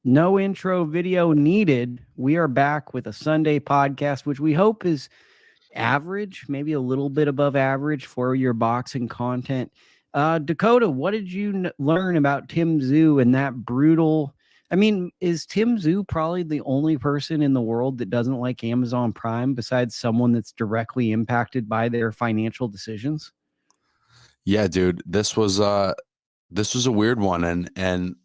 No intro video needed. We are back with a Sunday podcast, which we hope is average, maybe a little bit above average for your boxing content. Dakota, what did you learn about Tim Tszyu and that brutal? I mean, is Tim Tszyu probably the only person in the world that doesn't like Amazon Prime besides someone that's directly impacted by their financial decisions? Yeah, dude, this was a weird one, and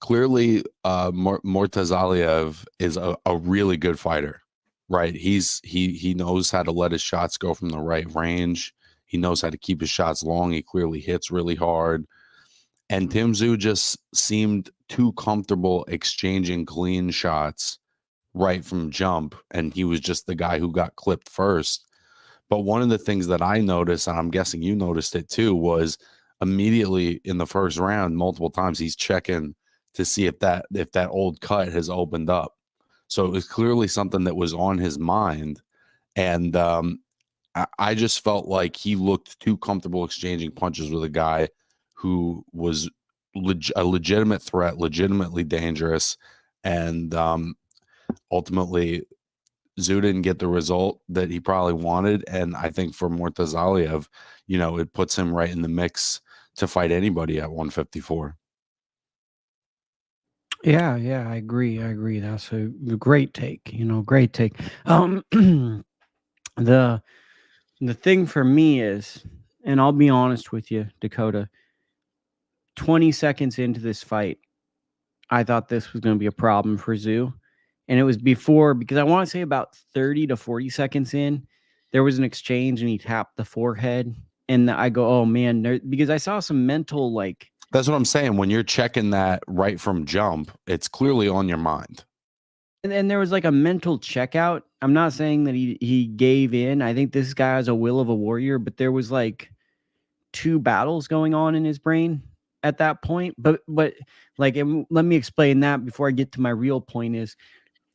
clearly, Murtazaliev is a really good fighter, right? He knows how to let his shots go from the right range. He knows how to keep his shots long. He clearly hits really hard. And Tim Tszyu just seemed too comfortable exchanging clean shots right from jump, and he was just the guy who got clipped first. But one of the things that I noticed, and I'm guessing you noticed it too, was immediately in the first round, multiple times he's checking to see if that old cut has opened up. So it was clearly something that was on his mind, and I just felt like he looked too comfortable exchanging punches with a guy who was a legitimate threat, legitimately dangerous, and ultimately Tszyu didn't get the result that he probably wanted. And I think for Murtazaliev, it puts him right in the mix to fight anybody at 154. Yeah, I agree. That's a great take. Great take. The the thing for me is, and I'll be honest with you, Dakota, 20 seconds into this fight, I thought this was going to be a problem for Tszyu. And it was before, because I want to say about 30 to 40 seconds in, there was an exchange and he tapped the forehead. And I go, oh man, because I saw some mental, like. That's what I'm saying. When you're checking that right from jump, it's clearly on your mind. And there was like a mental checkout. I'm not saying that he gave in. I think this guy has a will of a warrior, but there was like two battles going on in his brain at that point. But like, let me explain that before I get to my real point is,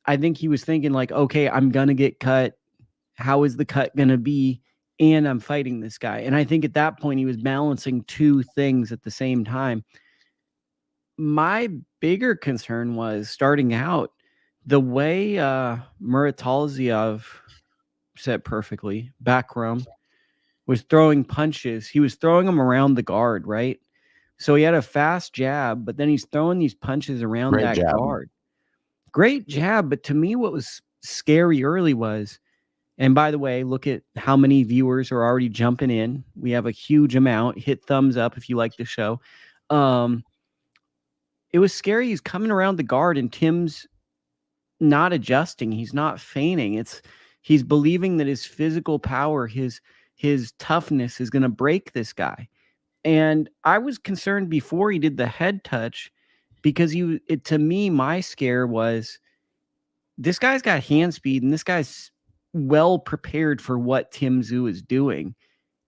I think he was thinking like, okay, I'm going to get cut. How is the cut going to be? And I'm fighting this guy. And I think at that point he was balancing two things at the same time. My bigger concern was starting out the way Murtazaliev said perfectly, Bakhram was throwing punches. He was throwing them around the guard, right? So he had a fast jab, but then he's throwing these punches around Great that jab. guard. Great jab, but to me what was scary early was, and by the way, look at how many viewers are already jumping in. We have a huge amount. Hit thumbs up if you like the show. It was scary. He's coming around the guard and Tim's not adjusting. He's not feigning. He's believing that his physical power, his toughness is going to break this guy. And I was concerned before he did the head touch because to me, my scare was this guy's got hand speed and this guy's well prepared for what Tim Tszyu is doing.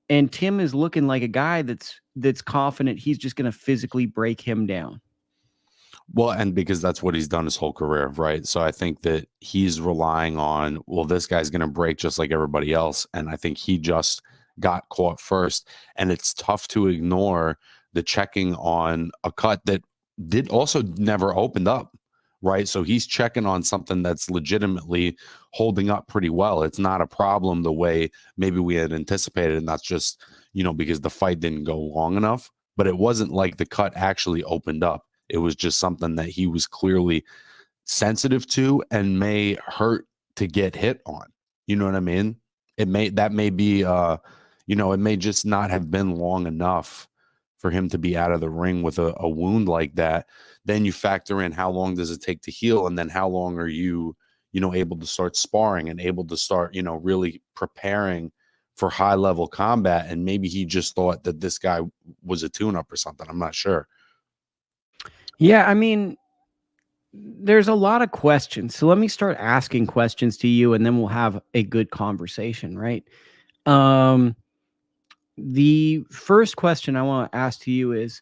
And Tim is looking like a guy that's confident he's just going to physically break him down. Well, and because that's what he's done his whole career, right? So I think that he's relying on, well, this guy's going to break just like everybody else. And I think he just got caught first. And it's tough to ignore the checking on a cut that did also never opened up, right? So he's checking on something that's legitimately holding up pretty well. It's not a problem the way maybe we had anticipated. And that's just, because the fight didn't go long enough. But it wasn't like the cut actually opened up. It was just something that he was clearly sensitive to and may hurt to get hit on. You know what I mean? It may be it may just not have been long enough for him to be out of the ring with a wound like that. Then you factor in how long does it take to heal, and then how long are you able to start sparring and able to start really preparing for high level combat. And maybe he just thought that this guy was a tune-up or something. I'm not sure. Yeah, I mean, there's a lot of questions. So let me start asking questions to you and then we'll have a good conversation, right? The first question I want to ask to you is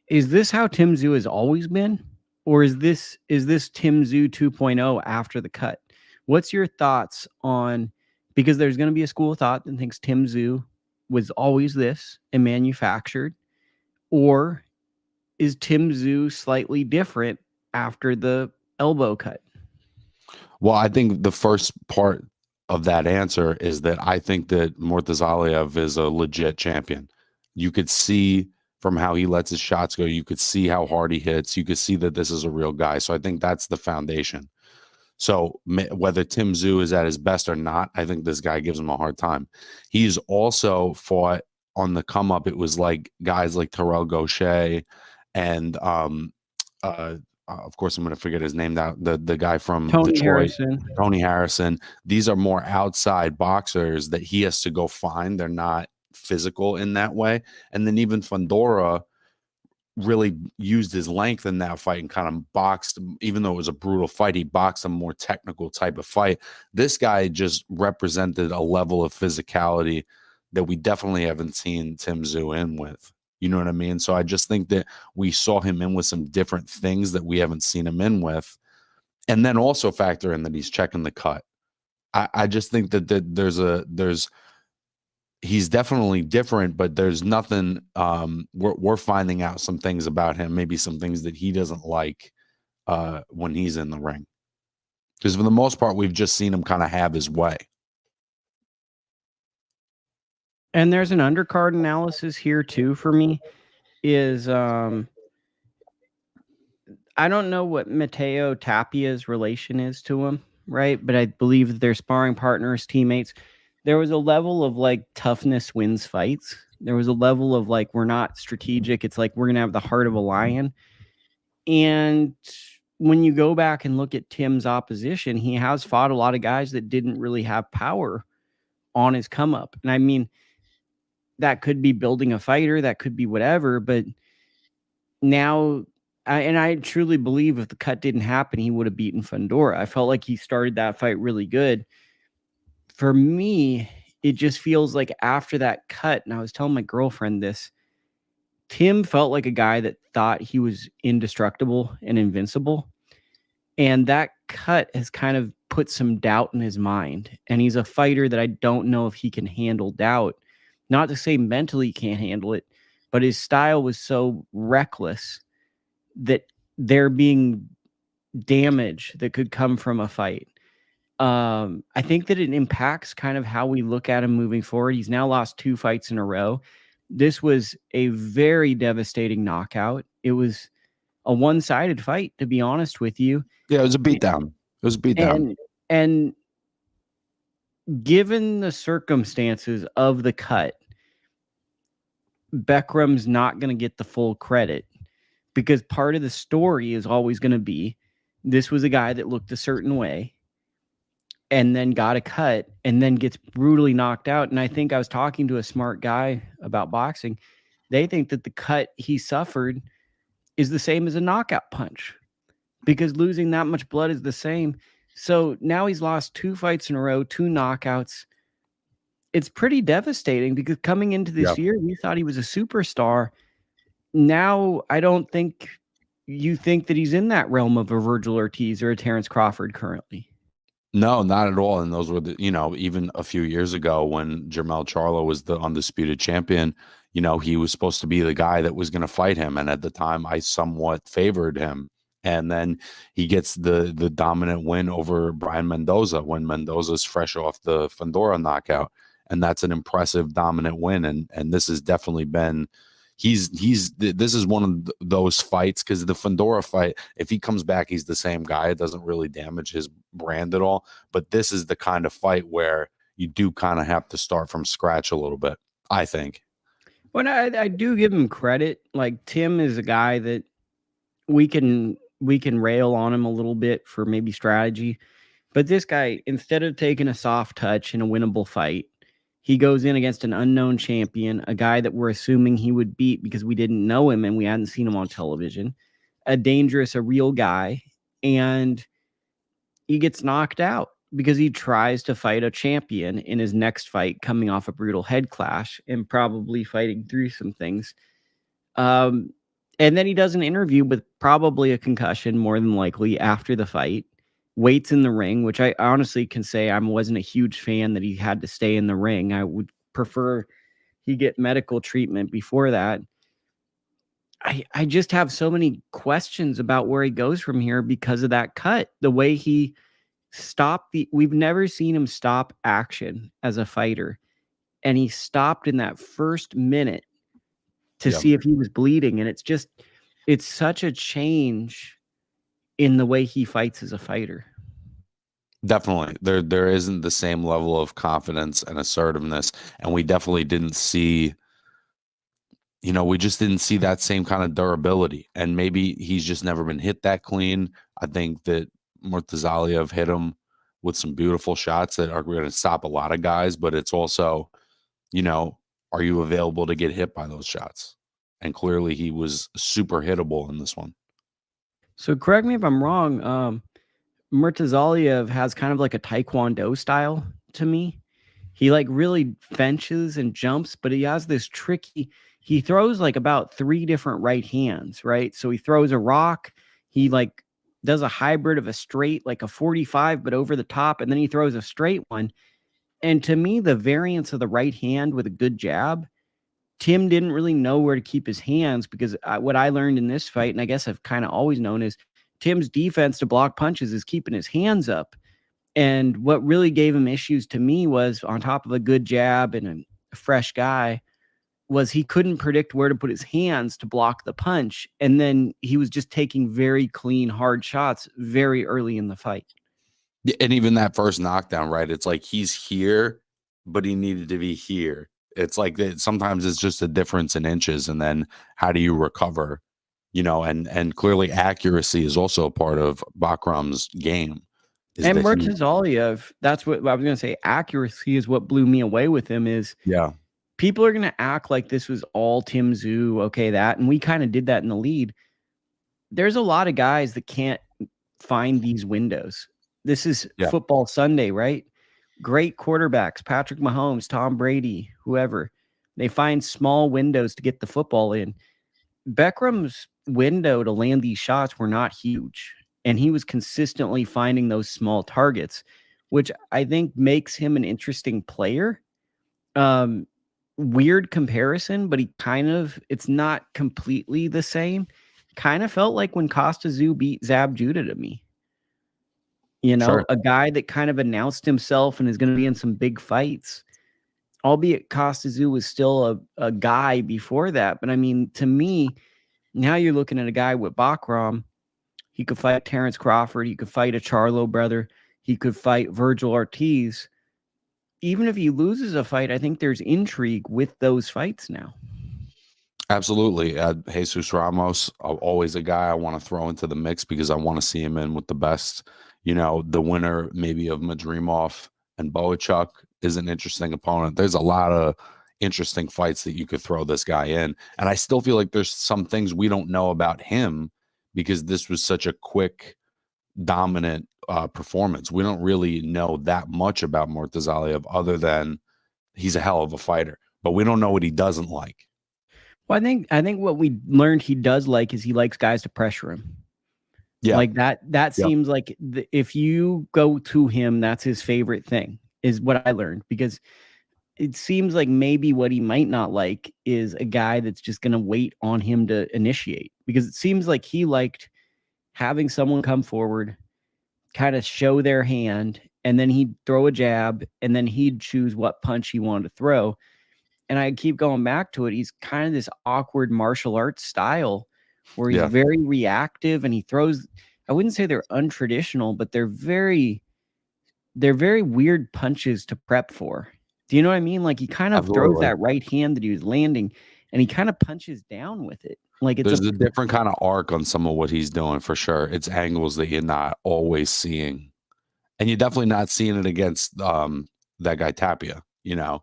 this how Tim Tszyu has always been? Or is this Tim Tszyu 2.0 after the cut? What's your thoughts on, because there's going to be a school of thought that thinks Tim Tszyu was always this and manufactured, or is Tim Tszyu slightly different after the elbow cut? Well, I think the first part of that answer is that I think that Murtazaliev is a legit champion. You could see from how he lets his shots go, you could see how hard he hits, you could see that this is a real guy. So I think that's the foundation. So whether Tim Tszyu is at his best or not, I think this guy gives him a hard time. He's also fought on the come up. It was like guys like Terrell Gaucher and of course I'm going to forget his name now. The guy from Tony Detroit, Harrison. Tony Harrison. These are more outside boxers that he has to go find. They're not physical in that way. And then even Fundora really used his length in that fight and kind of boxed him. Even though it was a brutal fight, he boxed a more technical type of fight. This guy just represented a level of physicality that we definitely haven't seen Tim Tszyu in with. You know what I mean? So I just think that we saw him in with some different things that we haven't seen him in with. And then also factor in that he's checking the cut. I just think that he's definitely different, but there's nothing. We're finding out some things about him, maybe some things that he doesn't like when he's in the ring. Because for the most part, we've just seen him kind of have his way. And there's an undercard analysis here too for me. Is I don't know what Mateo Tapia's relation is to him, right? But I believe that they're sparring partners, teammates. There was a level of like toughness wins fights. There was a level of like, we're not strategic. It's like we're going to have the heart of a lion. And when you go back and look at Tim's opposition, he has fought a lot of guys that didn't really have power on his come up. And I mean, that could be building a fighter, that could be whatever. But now, I truly believe if the cut didn't happen, he would have beaten Fundora. I felt like he started that fight really good. For me, it just feels like after that cut, and I was telling my girlfriend this, Tim felt like a guy that thought he was indestructible and invincible. And that cut has kind of put some doubt in his mind. And he's a fighter that I don't know if he can handle doubt. Not to say mentally he can't handle it, but his style was so reckless that there being damage that could come from a fight. I think that it impacts kind of how we look at him moving forward. He's now lost 2 fights in a row. This was a very devastating knockout. It was a one-sided fight, to be honest with you. Yeah, it was a beatdown. It was a beatdown. And given the circumstances of the cut, Bakhram's not going to get the full credit because part of the story is always going to be this was a guy that looked a certain way and then got a cut and then gets brutally knocked out. And I think I was talking to a smart guy about boxing. They think that the cut he suffered is the same as a knockout punch because losing that much blood is the same. So now he's lost 2 fights in a row, 2 knockouts. It's pretty devastating because coming into this year, we thought he was a superstar. Now, I don't think you think that he's in that realm of a Vergil Ortiz or a Terence Crawford currently. No, not at all. And those were even a few years ago when Jermell Charlo was the undisputed champion, he was supposed to be the guy that was going to fight him. And at the time I somewhat favored him. And then he gets the dominant win over Brian Mendoza when Mendoza's fresh off the Fundora knockout. And that's an impressive dominant win. And this has definitely been, this is one of those fights because the Fundora fight, if he comes back, he's the same guy. It doesn't really damage his brand at all. But this is the kind of fight where you do kind of have to start from scratch a little bit, I think. Well, I do give him credit. Like Tim is a guy that we can rail on him a little bit for maybe strategy. But this guy, instead of taking a soft touch in a winnable fight, he goes in against an unknown champion, a guy that we're assuming he would beat because we didn't know him and we hadn't seen him on television, a real guy, and he gets knocked out because he tries to fight a champion in his next fight coming off a brutal head clash and probably fighting through some things. And then he does an interview with probably a concussion, more than likely, after the fight. Waits in the ring, which I honestly can say I wasn't a huge fan that he had to stay in the ring. I would prefer he get medical treatment before that. I just have so many questions about where he goes from here because of that cut. The way he stopped we've never seen him stop action as a fighter. And he stopped in that first minute to see if he was bleeding. And it's such a change in the way he fights as a fighter. Definitely. There isn't the same level of confidence and assertiveness. And we definitely didn't see, we just didn't see that same kind of durability. And maybe he's just never been hit that clean. I think that Murtazaliev hit him with some beautiful shots that are going to stop a lot of guys, but it's also, are you available to get hit by those shots? And clearly he was super hittable in this one. So correct me if I'm wrong. Murtazaliev has kind of like a taekwondo style to me. He like really fences and jumps, but he has this he throws like about 3 different right hands, right? So he throws a rock, he like does a hybrid of a straight, like a 45, but over the top, and then he throws a straight one. And to me, the variance of the right hand with a good jab, Tim didn't really know where to keep his hands because what I learned in this fight, and I guess I've kind of always known, is Tim's defense to block punches is keeping his hands up. And what really gave him issues to me was, on top of a good jab and a fresh guy, was he couldn't predict where to put his hands to block the punch. And then he was just taking very clean, hard shots very early in the fight. And even that first knockdown, right? It's like he's here, but he needed to be here. It's like sometimes it's just a difference in inches. And then how do you recover? And clearly accuracy is also a part of Bakhram's game. And Murtazaliev, that's what I was going to say. Accuracy is what blew me away with him. People are going to act like this was all Tim Tszyu, okay, that. And we kind of did that in the lead. There's a lot of guys that can't find these windows. This is football Sunday, right? Great quarterbacks, Patrick Mahomes, Tom Brady, whoever. They find small windows to get the football in. Bakhram's window to land these shots were not huge. And he was consistently finding those small targets, which I think makes him an interesting player. Weird comparison, but it's not completely the same. Kind of felt like when Costa Tszyu beat Zab Judah to me. Sure. A guy that kind of announced himself and is going to be in some big fights. Albeit Costa Tszyu was still a guy before that. But I mean, to me, now you're looking at a guy with Bakhram. He could fight Terence Crawford. He could fight a Charlo brother. He could fight Vergil Ortiz. Even if he loses a fight, I think there's intrigue with those fights now. Absolutely. Jesus Ramos, always a guy I want to throw into the mix because I want to see him in with the best. The winner maybe of Madrimov and Boachuk is an interesting opponent. There's a lot of interesting fights that you could throw this guy in. And I still feel like there's some things we don't know about him because this was such a quick, dominant performance. We don't really know that much about Murtazaliev other than he's a hell of a fighter, but we don't know what he doesn't like. Well, I think what we learned he does like is he likes guys to pressure him. Yeah. Like that seems like if you go to him, that's his favorite thing, is what I learned, because it seems like maybe what he might not like is a guy that's just going to wait on him to initiate, because it seems like he liked having someone come forward, kind of show their hand, and then he'd throw a jab, and then he'd choose what punch he wanted to throw. And I keep going back to it. He's kind of this awkward martial arts style where he's very reactive, and he throws, I wouldn't say they're untraditional, but they're very weird punches to prep for. Do you know what I mean? Like he kind of throws that right hand that he was landing, and he kind of punches down with it. Like there's a different kind of arc on some of what he's doing for sure. It's angles that you're not always seeing, and you're definitely not seeing it against that guy Tapia. No,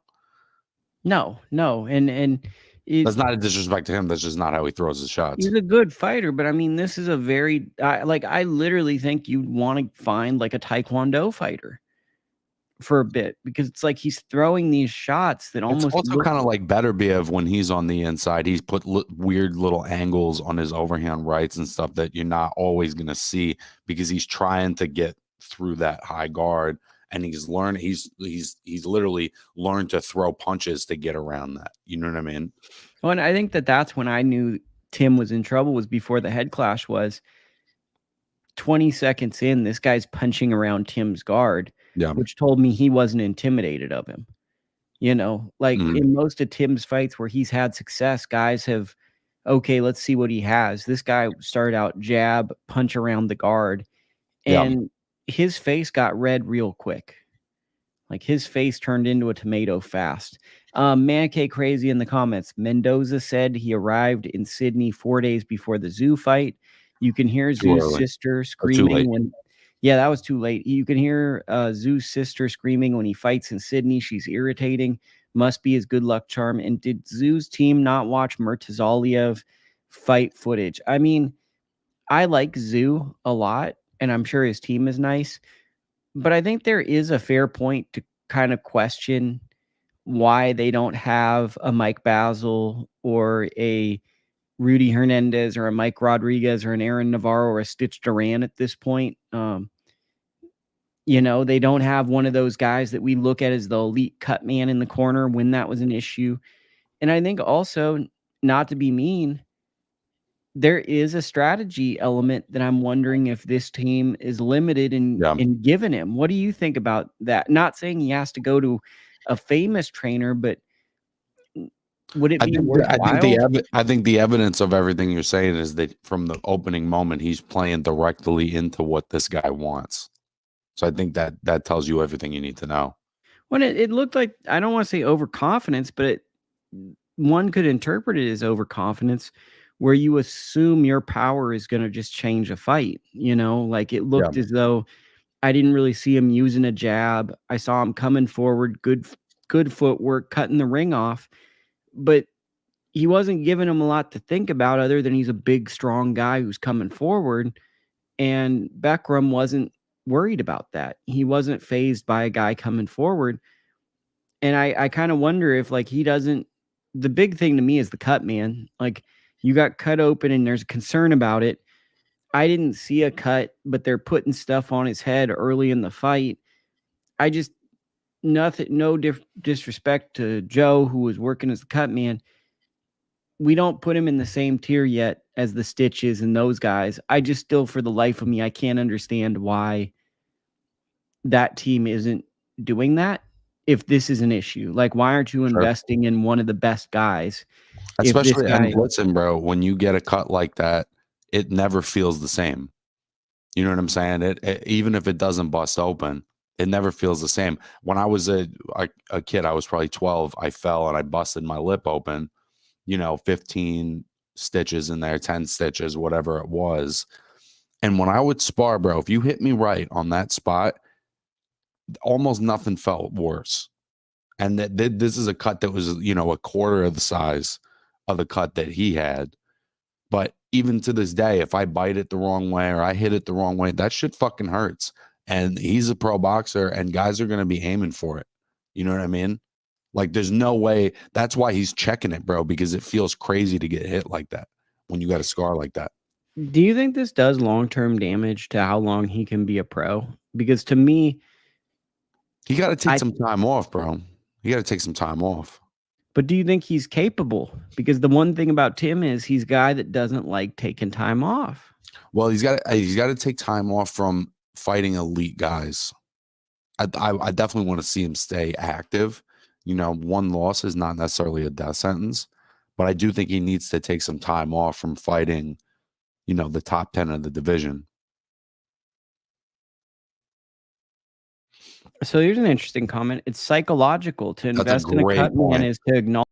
and that's not a disrespect to him. That's just not how he throws his shots. He's a good fighter, but I mean, this is a very I literally think you'd want to find like a Taekwondo fighter for a bit, because it's like he's throwing these shots that almost it's also kind of like Beterbiev when he's on the inside. He's put weird little angles on his overhand rights and stuff that you're not always going to see because he's trying to get through that high guard, and he's literally learned to throw punches to get around that. You know what I mean? Well, and I think that's when I knew Tim was in trouble was before the head clash was 20 seconds in, this guy's punching around Tim's guard, which told me he wasn't intimidated of him. You know, like in most of Tim's fights where he's had success, guys have, okay, let's see what he has. This guy started out jab, punch around the guard, and his face got red real quick. Like his face turned into a tomato fast. Manke Crazy in the comments. Mendoza said he arrived in Sydney 4 days before the Tszyu fight. You can hear Tszyu's sister screaming when. Yeah, that was too late. You can hear Tszyu's sister screaming when he fights in Sydney. She's irritating. Must be his good luck charm. And did Tszyu's team not watch Murtazaliev fight footage? I mean, I like Tszyu a lot, and I'm sure his team is nice. But I think there is a fair point to kind of question why they don't have a Mike Basil or a Rudy Hernandez or a Mike Rodriguez or an Aaron Navarro or a Stitch Duran at this point. You know, they don't have one of those guys that we look at as the elite cut man in the corner when that was an issue. And I think also, not to be mean, there is a strategy element that I'm wondering if this team is limited in giving him. What do you think about that? Not saying he has to go to a famous trainer, but would it be worthwhile? I think the evidence of everything you're saying is that from the opening moment, he's playing directly into what this guy wants. So I think that tells you everything you need to know. When it looked like, I don't want to say overconfidence, but one could interpret it as overconfidence, where you assume your power is going to just change a fight. You know, like it looked as though I didn't really see him using a jab. I saw him coming forward, good footwork, cutting the ring off, but he wasn't giving him a lot to think about other than he's a big, strong guy who's coming forward. And Bakhram wasn't worried about that. He wasn't fazed by a guy coming forward. And I kind of wonder if, like, he doesn't, the big thing to me is the cut, man. Like, you got cut open and there's a concern about it. I didn't see a cut, but they're putting stuff on his head early in the fight. I just, no disrespect to Joe, who was working as the cut man. We don't put him in the same tier yet as the Stitches and those guys. I just still, for the life of me, I can't understand why that team isn't doing that. If this is an issue, like, why aren't you investing in one of the best guys? Especially, and listen, bro, when you get a cut like that, it never feels the same. You know what I'm saying? It even if it doesn't bust open, it never feels the same. When I was a kid, I was probably 12. I fell and I busted my lip open. 15 stitches in there, 10 stitches, whatever it was. And when I would spar, bro, if you hit me right on that spot, almost nothing felt worse. And this is a cut that was, a quarter of the size of the cut that he had. But even to this day, if I bite it the wrong way or I hit it the wrong way, that shit fucking hurts. And he's a pro boxer and guys are going to be aiming for it. You know what I mean? Like, there's no way. That's why he's checking it, bro, because it feels crazy to get hit like that when you got a scar like that. Do you think this does long-term damage to how long he can be a pro? Because to me, he got to take some time off, bro. He got to take some time off. But do you think he's capable? Because the one thing about Tim is he's a guy that doesn't like taking time off. Well, he's got to take time off from fighting elite guys. I definitely want to see him stay active. One loss is not necessarily a death sentence, but I do think he needs to take some time off from fighting, the top 10 of the division. So here's an interesting comment. It's psychological to invest in a cut man is to acknowledge.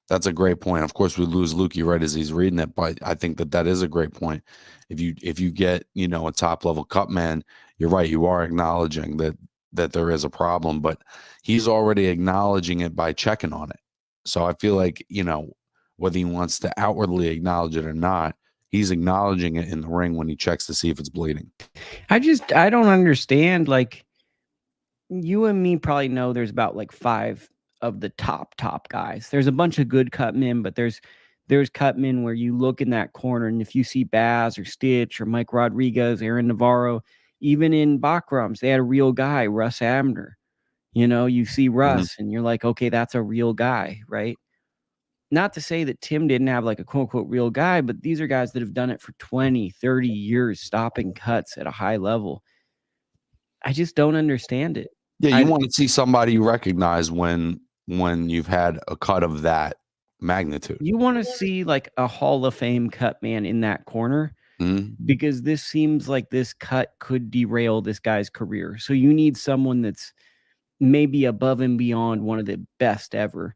That's a great point. Of course, we lose Lukey right as he's reading it, but I think that is a great point. If you get, a top level cut man, you're right. You are acknowledging that there is a problem, but he's already acknowledging it by checking on it. So I feel like, whether he wants to outwardly acknowledge it or not, he's acknowledging it in the ring when he checks to see if it's bleeding. I don't understand. Like, you and me probably know there's about like 5 of the top guys. There's a bunch of good cut men, but there's cut men where you look in that corner and if you see Baz or Stitch or Mike Rodriguez, Aaron Navarro, even in Bakhram's, they had a real guy, Russ Abner. You see Russ and you're like, okay, that's a real guy, right? not to say that Tim didn't have like a quote unquote real guy, but these are guys that have done it for 20, 30 years, stopping cuts at a high level. I just don't understand it. Yeah, you want to see somebody you recognize when you've had a cut of that magnitude. You want to see like a Hall of Fame cut man in that corner, because this seems like this cut could derail this guy's career. So you need someone that's maybe above and beyond one of the best ever.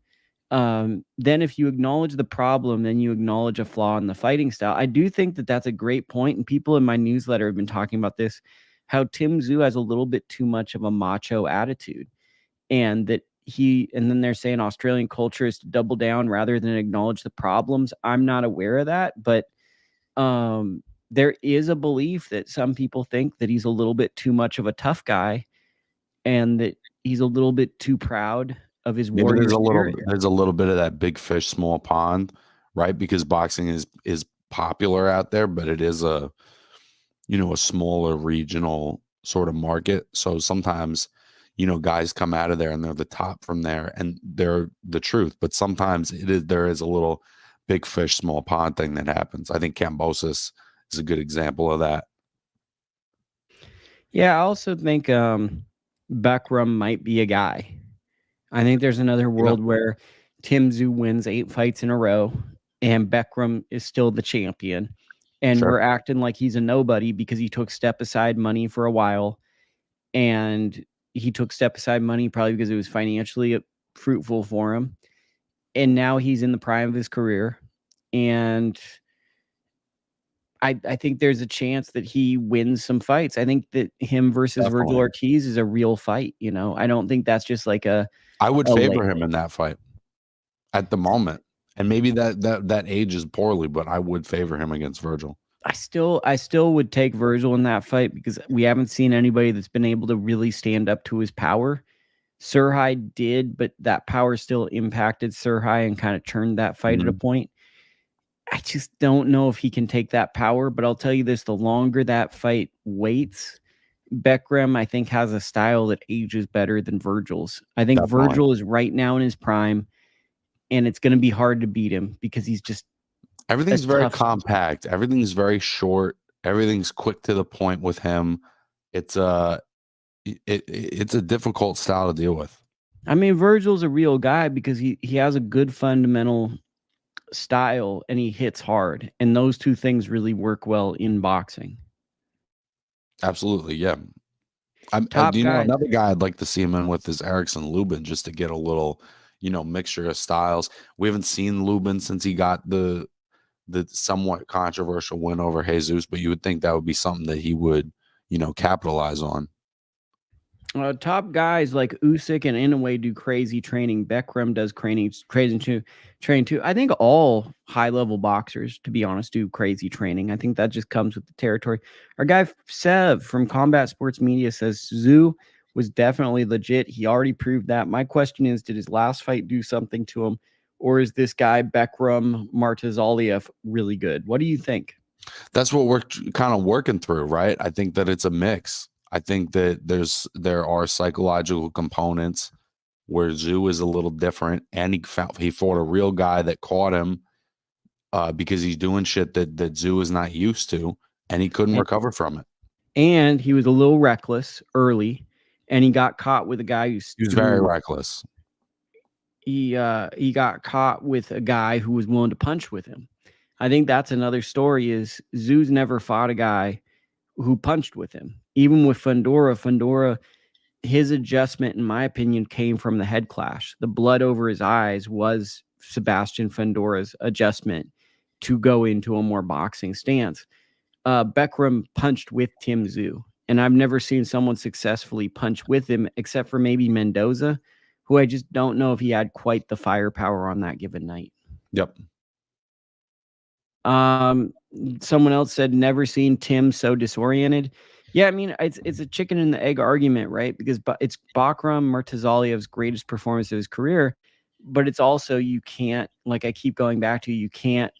Then if you acknowledge the problem, then you acknowledge a flaw in the fighting style. I do think that that's a great point, and people in my newsletter have been talking about this, how Tim Tszyu has a little bit too much of a macho attitude, and that and then they're saying Australian culture is to double down rather than acknowledge the problems. I'm not aware of that, but there is a belief that some people think that he's a little bit too much of a tough guy, and that he's a little bit too proud of his warrior spirit. There's a little bit of that big fish, small pond, right? Because boxing is popular out there, but it is a smaller regional sort of market. So sometimes, guys come out of there and they're the top from there and they're the truth. But sometimes there is a little big fish, small pond thing that happens. I think Kambosos is a good example of that. Yeah, I also think Bakhram might be a guy. I think there's another world where Tim Tszyu wins 8 fights in a row and Bakhram is still the champion. And we're acting like he's a nobody because he took step aside money for a while. And he took step aside money probably because it was financially fruitful for him. And now he's in the prime of his career. And I think there's a chance that he wins some fights. I think that him versus Vergil Ortiz is a real fight. I don't think that's just like I would favor him in that fight at the moment. And maybe that ages poorly, but I would favor him against Vergil. I still would take Vergil in that fight because we haven't seen anybody that's been able to really stand up to his power. Serhai did, but that power still impacted Serhai and kind of turned that fight at a point. I just don't know if he can take that power, but I'll tell you this, the longer that fight waits, Bakhram, I think, has a style that ages better than Vergil's. I think Vergil is right now in his prime, and it's going to be hard to beat him because he's just everything's very compact. Everything's very short. Everything's quick to the point with him. It's a difficult style to deal with. I mean, Vergil's a real guy because he has a good fundamental style and he hits hard, and those two things really work well in boxing. Absolutely, yeah. Another guy I'd like to see him in with is Erickson Lubin, just to get a little, mixture of styles. We haven't seen Lubin since he got the somewhat controversial win over Jesus, but you would think that would be something that he would, capitalize on. Top guys like Usyk and Inoue do crazy training. Bakhram does crazy training too. I think all high-level boxers, to be honest, do crazy training. I think that just comes with the territory. Our guy Sev from Combat Sports Media says Tszyu was definitely legit. He already proved that. My question is, did his last fight do something to him, or is this guy Bakhram Murtazaliev really good? What do you think? That's what we're kind of working through, right? I think that it's a mix. I think that there are psychological components where Tszyu is a little different, and he fought a real guy that caught him because he's doing shit that Tszyu is not used to, and he couldn't recover from it. And he was a little reckless early, and he got caught with a guy he was very reckless. He got caught with a guy who was willing to punch with him. I think that's another story. Is Tszyu's never fought a guy who punched with him. Even with Fundora, his adjustment, in my opinion, came from the head clash. The blood over his eyes was Sebastian Fundora's adjustment to go into a more boxing stance. Bakhram punched with Tim Tszyu, and I've never seen someone successfully punch with him except for maybe Mendoza, who I just don't know if he had quite the firepower on that given night. Yep. Someone else said never seen Tim so disoriented. Yeah, I mean, it's a chicken and the egg argument, right? Because it's Bakhram Murtazaliev's greatest performance of his career, but it's also, you can't, like I keep going back to, you can't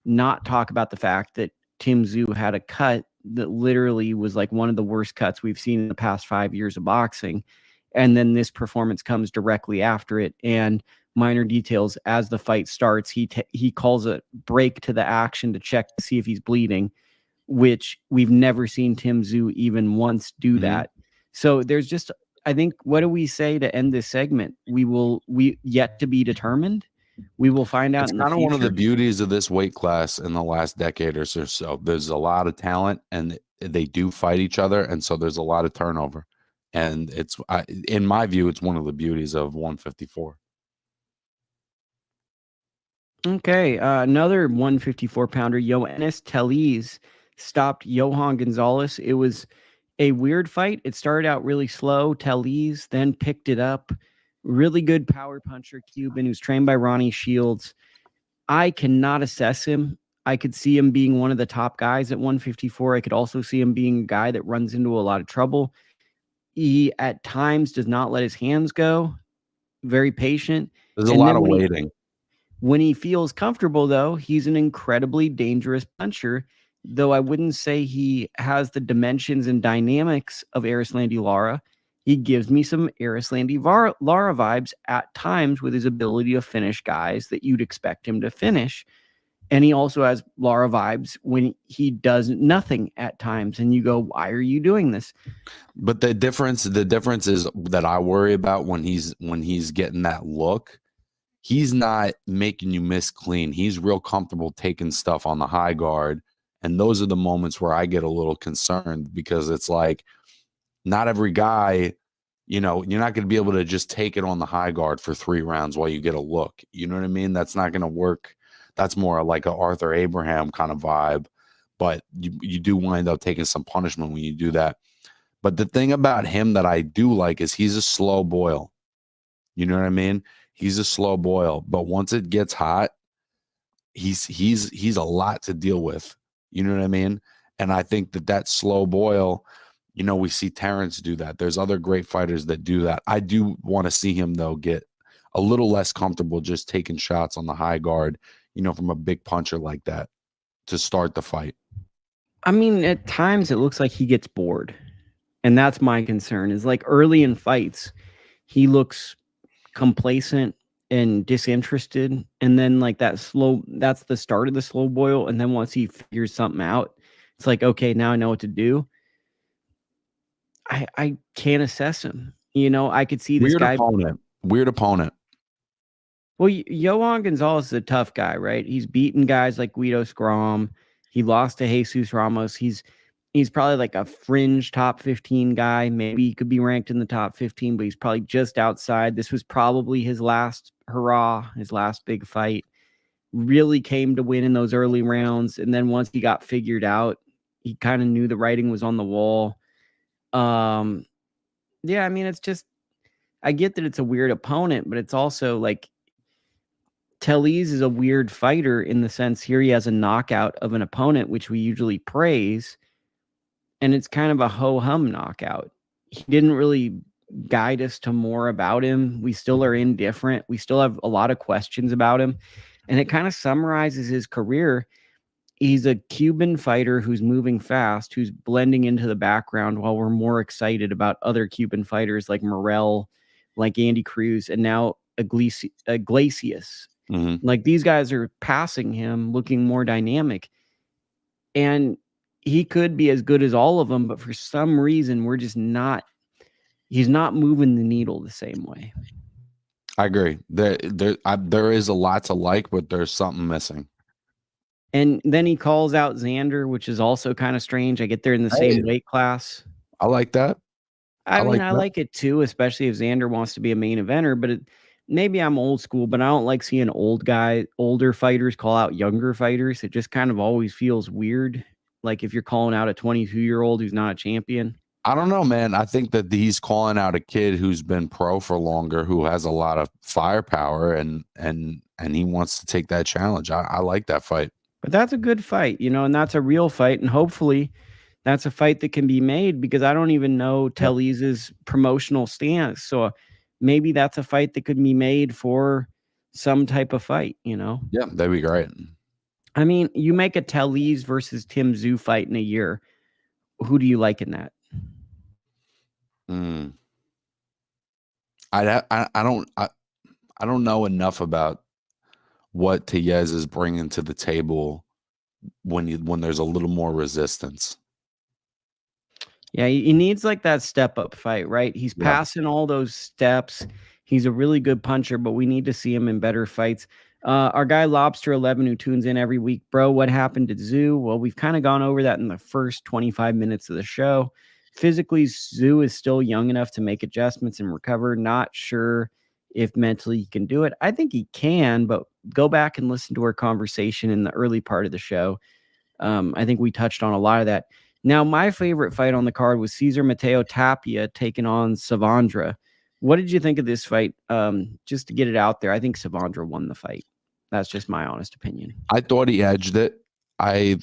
not talk about the fact that Tim Tszyu had a cut that literally was like one of the worst cuts we've seen in the past 5 years of boxing. And then this performance comes directly after it. And minor details as the fight starts. He calls a break to the action to check to see if he's bleeding, which we've never seen Tim Tszyu even once do that. So there's just, I think, what do we say to end this segment? We yet to be determined. We will find out It's in the kind of future. one of the beauties of this weight class in the last decade or so. There's a lot of talent, and they do fight each other, and so there's a lot of turnover. And it's, in my view, it's one of the beauties of 154. Okay, another 154 pounder, Yoenis Tellez, stopped Johan Gonzalez. It was a weird fight. It started out really slow. Tellez then picked it up. Really good power puncher, Cuban, who's trained by Ronnie Shields. I cannot assess him. I could see him being one of the top guys at 154. I could also see him being a guy that runs into a lot of trouble. He at times does not let his hands go. Very patient. There's a And lot then of waiting. when he feels comfortable, though, he's an incredibly dangerous puncher, though I wouldn't say he has the dimensions and dynamics of Arislandi Lara. He gives me some Arislandi Lara vibes at times with his ability to finish guys that you'd expect him to finish. And he also has Lara vibes when he does nothing at times. And you go, why are you doing this? But the difference is that I worry about when he's getting that look. He's not making you miss clean. He's real comfortable taking stuff on the high guard. And those are the moments where I get a little concerned, because it's like, not every guy, you're not going to be able to just take it on the high guard for 3 rounds while you get a look. You know what I mean? That's not going to work. That's more like a Arthur Abraham kind of vibe. But you do wind up taking some punishment when you do that. But the thing about him that I do like is he's a slow boil. You know what I mean? He's a slow boil, but once it gets hot, he's a lot to deal with. You know what I mean? And I think that slow boil, we see Terence do that. There's other great fighters that do that. I do want to see him, though, get a little less comfortable just taking shots on the high guard, from a big puncher like that to start the fight. I mean, at times it looks like he gets bored. And that's my concern, is like early in fights, he looks complacent and disinterested. And then like that's the start of the slow boil. And then once he figures something out, it's like, okay, now I know what to do. I can't assess him. I could see this guy. Weird opponent. Well, Johan Gonzalez is a tough guy, right? He's beaten guys like Guido Scrum. He lost to Jesus Ramos. He's probably like a fringe top 15 guy. Maybe he could be ranked in the top 15, but he's probably just outside. This was probably his last hurrah, his last big fight. Really came to win in those early rounds. And then once he got figured out, he kind of knew the writing was on the wall. Yeah, I mean, it's just, I get that it's a weird opponent, but it's also like Tellez is a weird fighter in the sense here he has a knockout of an opponent, which we usually praise. And it's kind of a ho-hum knockout. He didn't really guide us to more about him. We still are indifferent. We still have a lot of questions about him. And it kind of summarizes his career. He's a Cuban fighter who's moving fast, who's blending into the background while we're more excited about other Cuban fighters like Morel, like Andy Cruz, and now Iglesias. Mm-hmm. Like these guys are passing him, looking more dynamic. And he could be as good as all of them, but for some reason, he's not moving the needle the same way. I agree. There is a lot to like, but there's something missing. And then he calls out Xander, which is also kind of strange. I get they're in the same weight class. I like that. I like it too, especially if Xander wants to be a main eventer, but maybe I'm old school, but I don't like seeing older fighters call out younger fighters. It just kind of always feels weird. Like if you're calling out a 22-year-old who's not a champion. I don't know, man. I think that he's calling out a kid who's been pro for longer, who has a lot of firepower, and he wants to take that challenge. I like that fight. But that's a good fight, and that's a real fight. And hopefully that's a fight that can be made, because I don't even know Tellez's promotional stance. So maybe that's a fight that could be made for some type of fight, Yeah, that'd be great. I mean, you make a Tellez versus Tim Tszyu fight in a year. Who do you like in that? I don't know enough about what Tellez is bringing to the table when there's a little more resistance. Yeah, he needs like that step up fight, right? He's Yeah. passing all those steps. He's a really good puncher, but we need to see him in better fights. Our guy Lobster11, who tunes in every week, bro, what happened to Tszyu? Well, we've kind of gone over that in the first 25 minutes of the show. Physically, Tszyu is still young enough to make adjustments and recover. Not sure if mentally he can do it. I think he can, but go back and listen to our conversation in the early part of the show. I think we touched on a lot of that. Now, my favorite fight on the card was Cesar Mateo Tapia taking on Saavedra. What did you think of this fight? Just to get it out there, I think Saavedra won the fight. That's just my honest opinion. I thought he edged it. I'm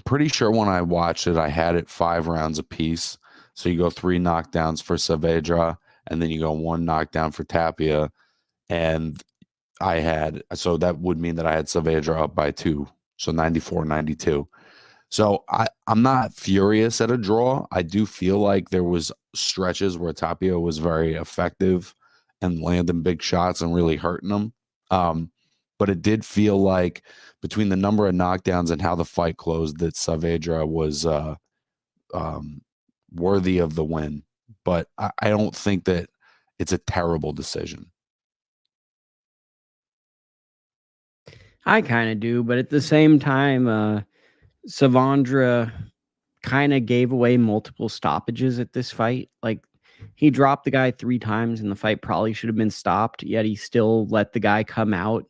pretty sure when I watched it, I had it 5 rounds apiece. So you go 3 knockdowns for Saavedra, and then you go 1 knockdown for Tapia. And so that would mean that I had Saavedra up by 2. So 94-92. So I'm not furious at a draw. I do feel like there was stretches where Tapia was very effective and landing big shots and really hurting them. But it did feel like between the number of knockdowns and how the fight closed that Saavedra was worthy of the win. But I don't think that it's a terrible decision. I kind of do, but at the same time, Saavedra kind of gave away multiple stoppages at this fight. Like, he dropped the guy 3 times and the fight probably should have been stopped, yet he still let the guy come out.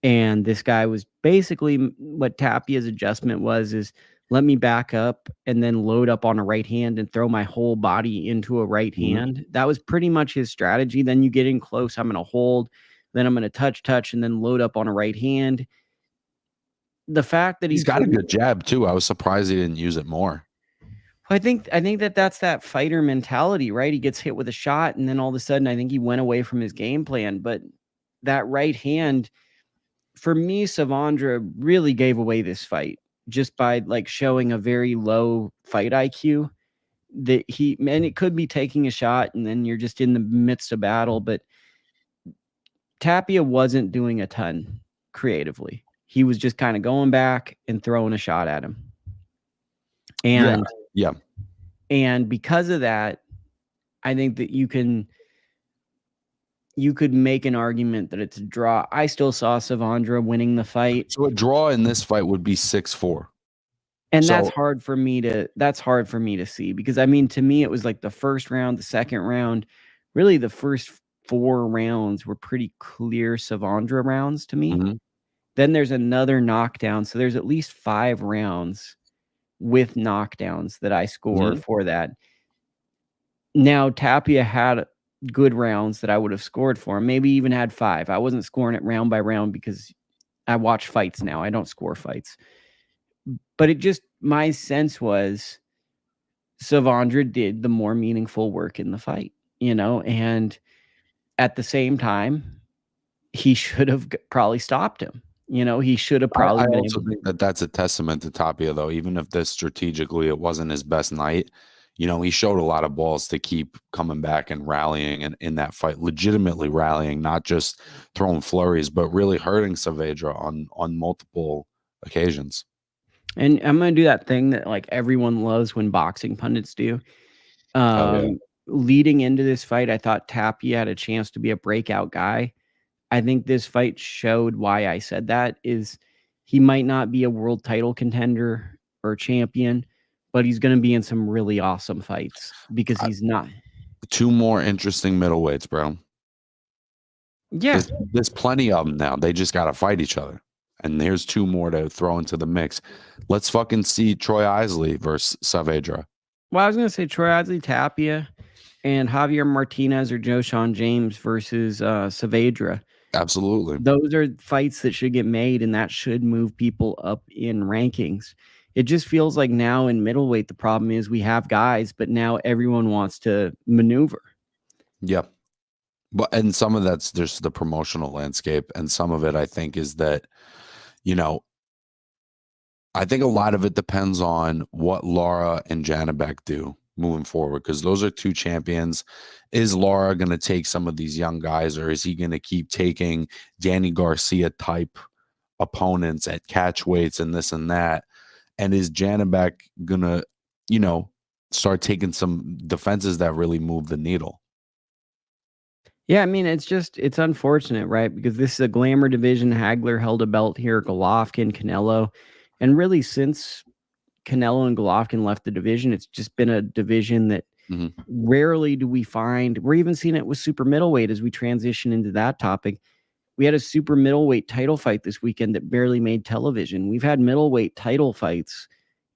And this guy was basically what Tapia's adjustment is let me back up and then load up on a right hand and throw my whole body into a right hand. That was pretty much his strategy. Then you get in close, I'm going to hold, then I'm going to touch, and then load up on a right hand. The fact that he's got a good jab too. I was surprised he didn't use it more. I think that's that fighter mentality, right? He gets hit with a shot, and then all of a sudden, I think he went away from his game plan. But that right hand, for me, Saavedra really gave away this fight just by like showing a very low fight IQ. That it could be taking a shot, and then you're just in the midst of battle. But Tapia wasn't doing a ton creatively. He was just kind of going back and throwing a shot at him. And yeah. And because of that, I think that you could make an argument that it's a draw. I still saw Saavedra winning the fight. So a draw in this fight would be 6-4. And that's hard for me to see, because I mean, to me, it was like the first round, the second round, really the first 4 rounds were pretty clear Saavedra rounds to me. Mm-hmm. Then there's another knockdown. So there's at least 5 rounds with knockdowns that I score for that. Now, Tapia had good rounds that I would have scored for him, maybe even had 5. I wasn't scoring it round by round because I watch fights now. I don't score fights. But my sense was Saavedra did the more meaningful work in the fight, and at the same time, he should have probably stopped him. He should have probably I also think that that's a testament to Tapia, though. Even if this strategically it wasn't his best night, he showed a lot of balls to keep coming back and rallying, and in that fight, legitimately rallying, not just throwing flurries, but really hurting Saavedra on multiple occasions. And I'm going to do that thing that like everyone loves when boxing pundits do. Leading into this fight, I thought Tapia had a chance to be a breakout guy. I think this fight showed why I said that. Is he might not be a world title contender or champion, but he's going to be in some really awesome fights because he's not. 2 more interesting middleweights, bro. Yeah. There's plenty of them now. They just got to fight each other. And here's 2 more to throw into the mix. Let's fucking see Troy Isley versus Saavedra. Well, I was going to say Troy Isley, Tapia, and Javier Martinez or Joshon James versus Saavedra. Absolutely. Those are fights that should get made, and that should move people up in rankings. It just feels like now in middleweight, the problem is we have guys, but now everyone wants to maneuver. Yeah. And some of that's just the promotional landscape. And some of it, I think, is that, I think a lot of it depends on what Lara and Janibek do moving forward? Because those are two champions. Is Lara going to take some of these young guys, or is he going to keep taking Danny Garcia type opponents at catch weights and this and that? And is Janibek going to, start taking some defenses that really move the needle? Yeah, I mean, it's unfortunate, right? Because this is a glamour division. Hagler held a belt here, Golovkin, Canelo. And really, since Canelo and Golovkin left the division, it's just been a division that rarely do we find. We're even seeing it with super middleweight as we transition into that topic. We had a super middleweight title fight this weekend that barely made television. We've had middleweight title fights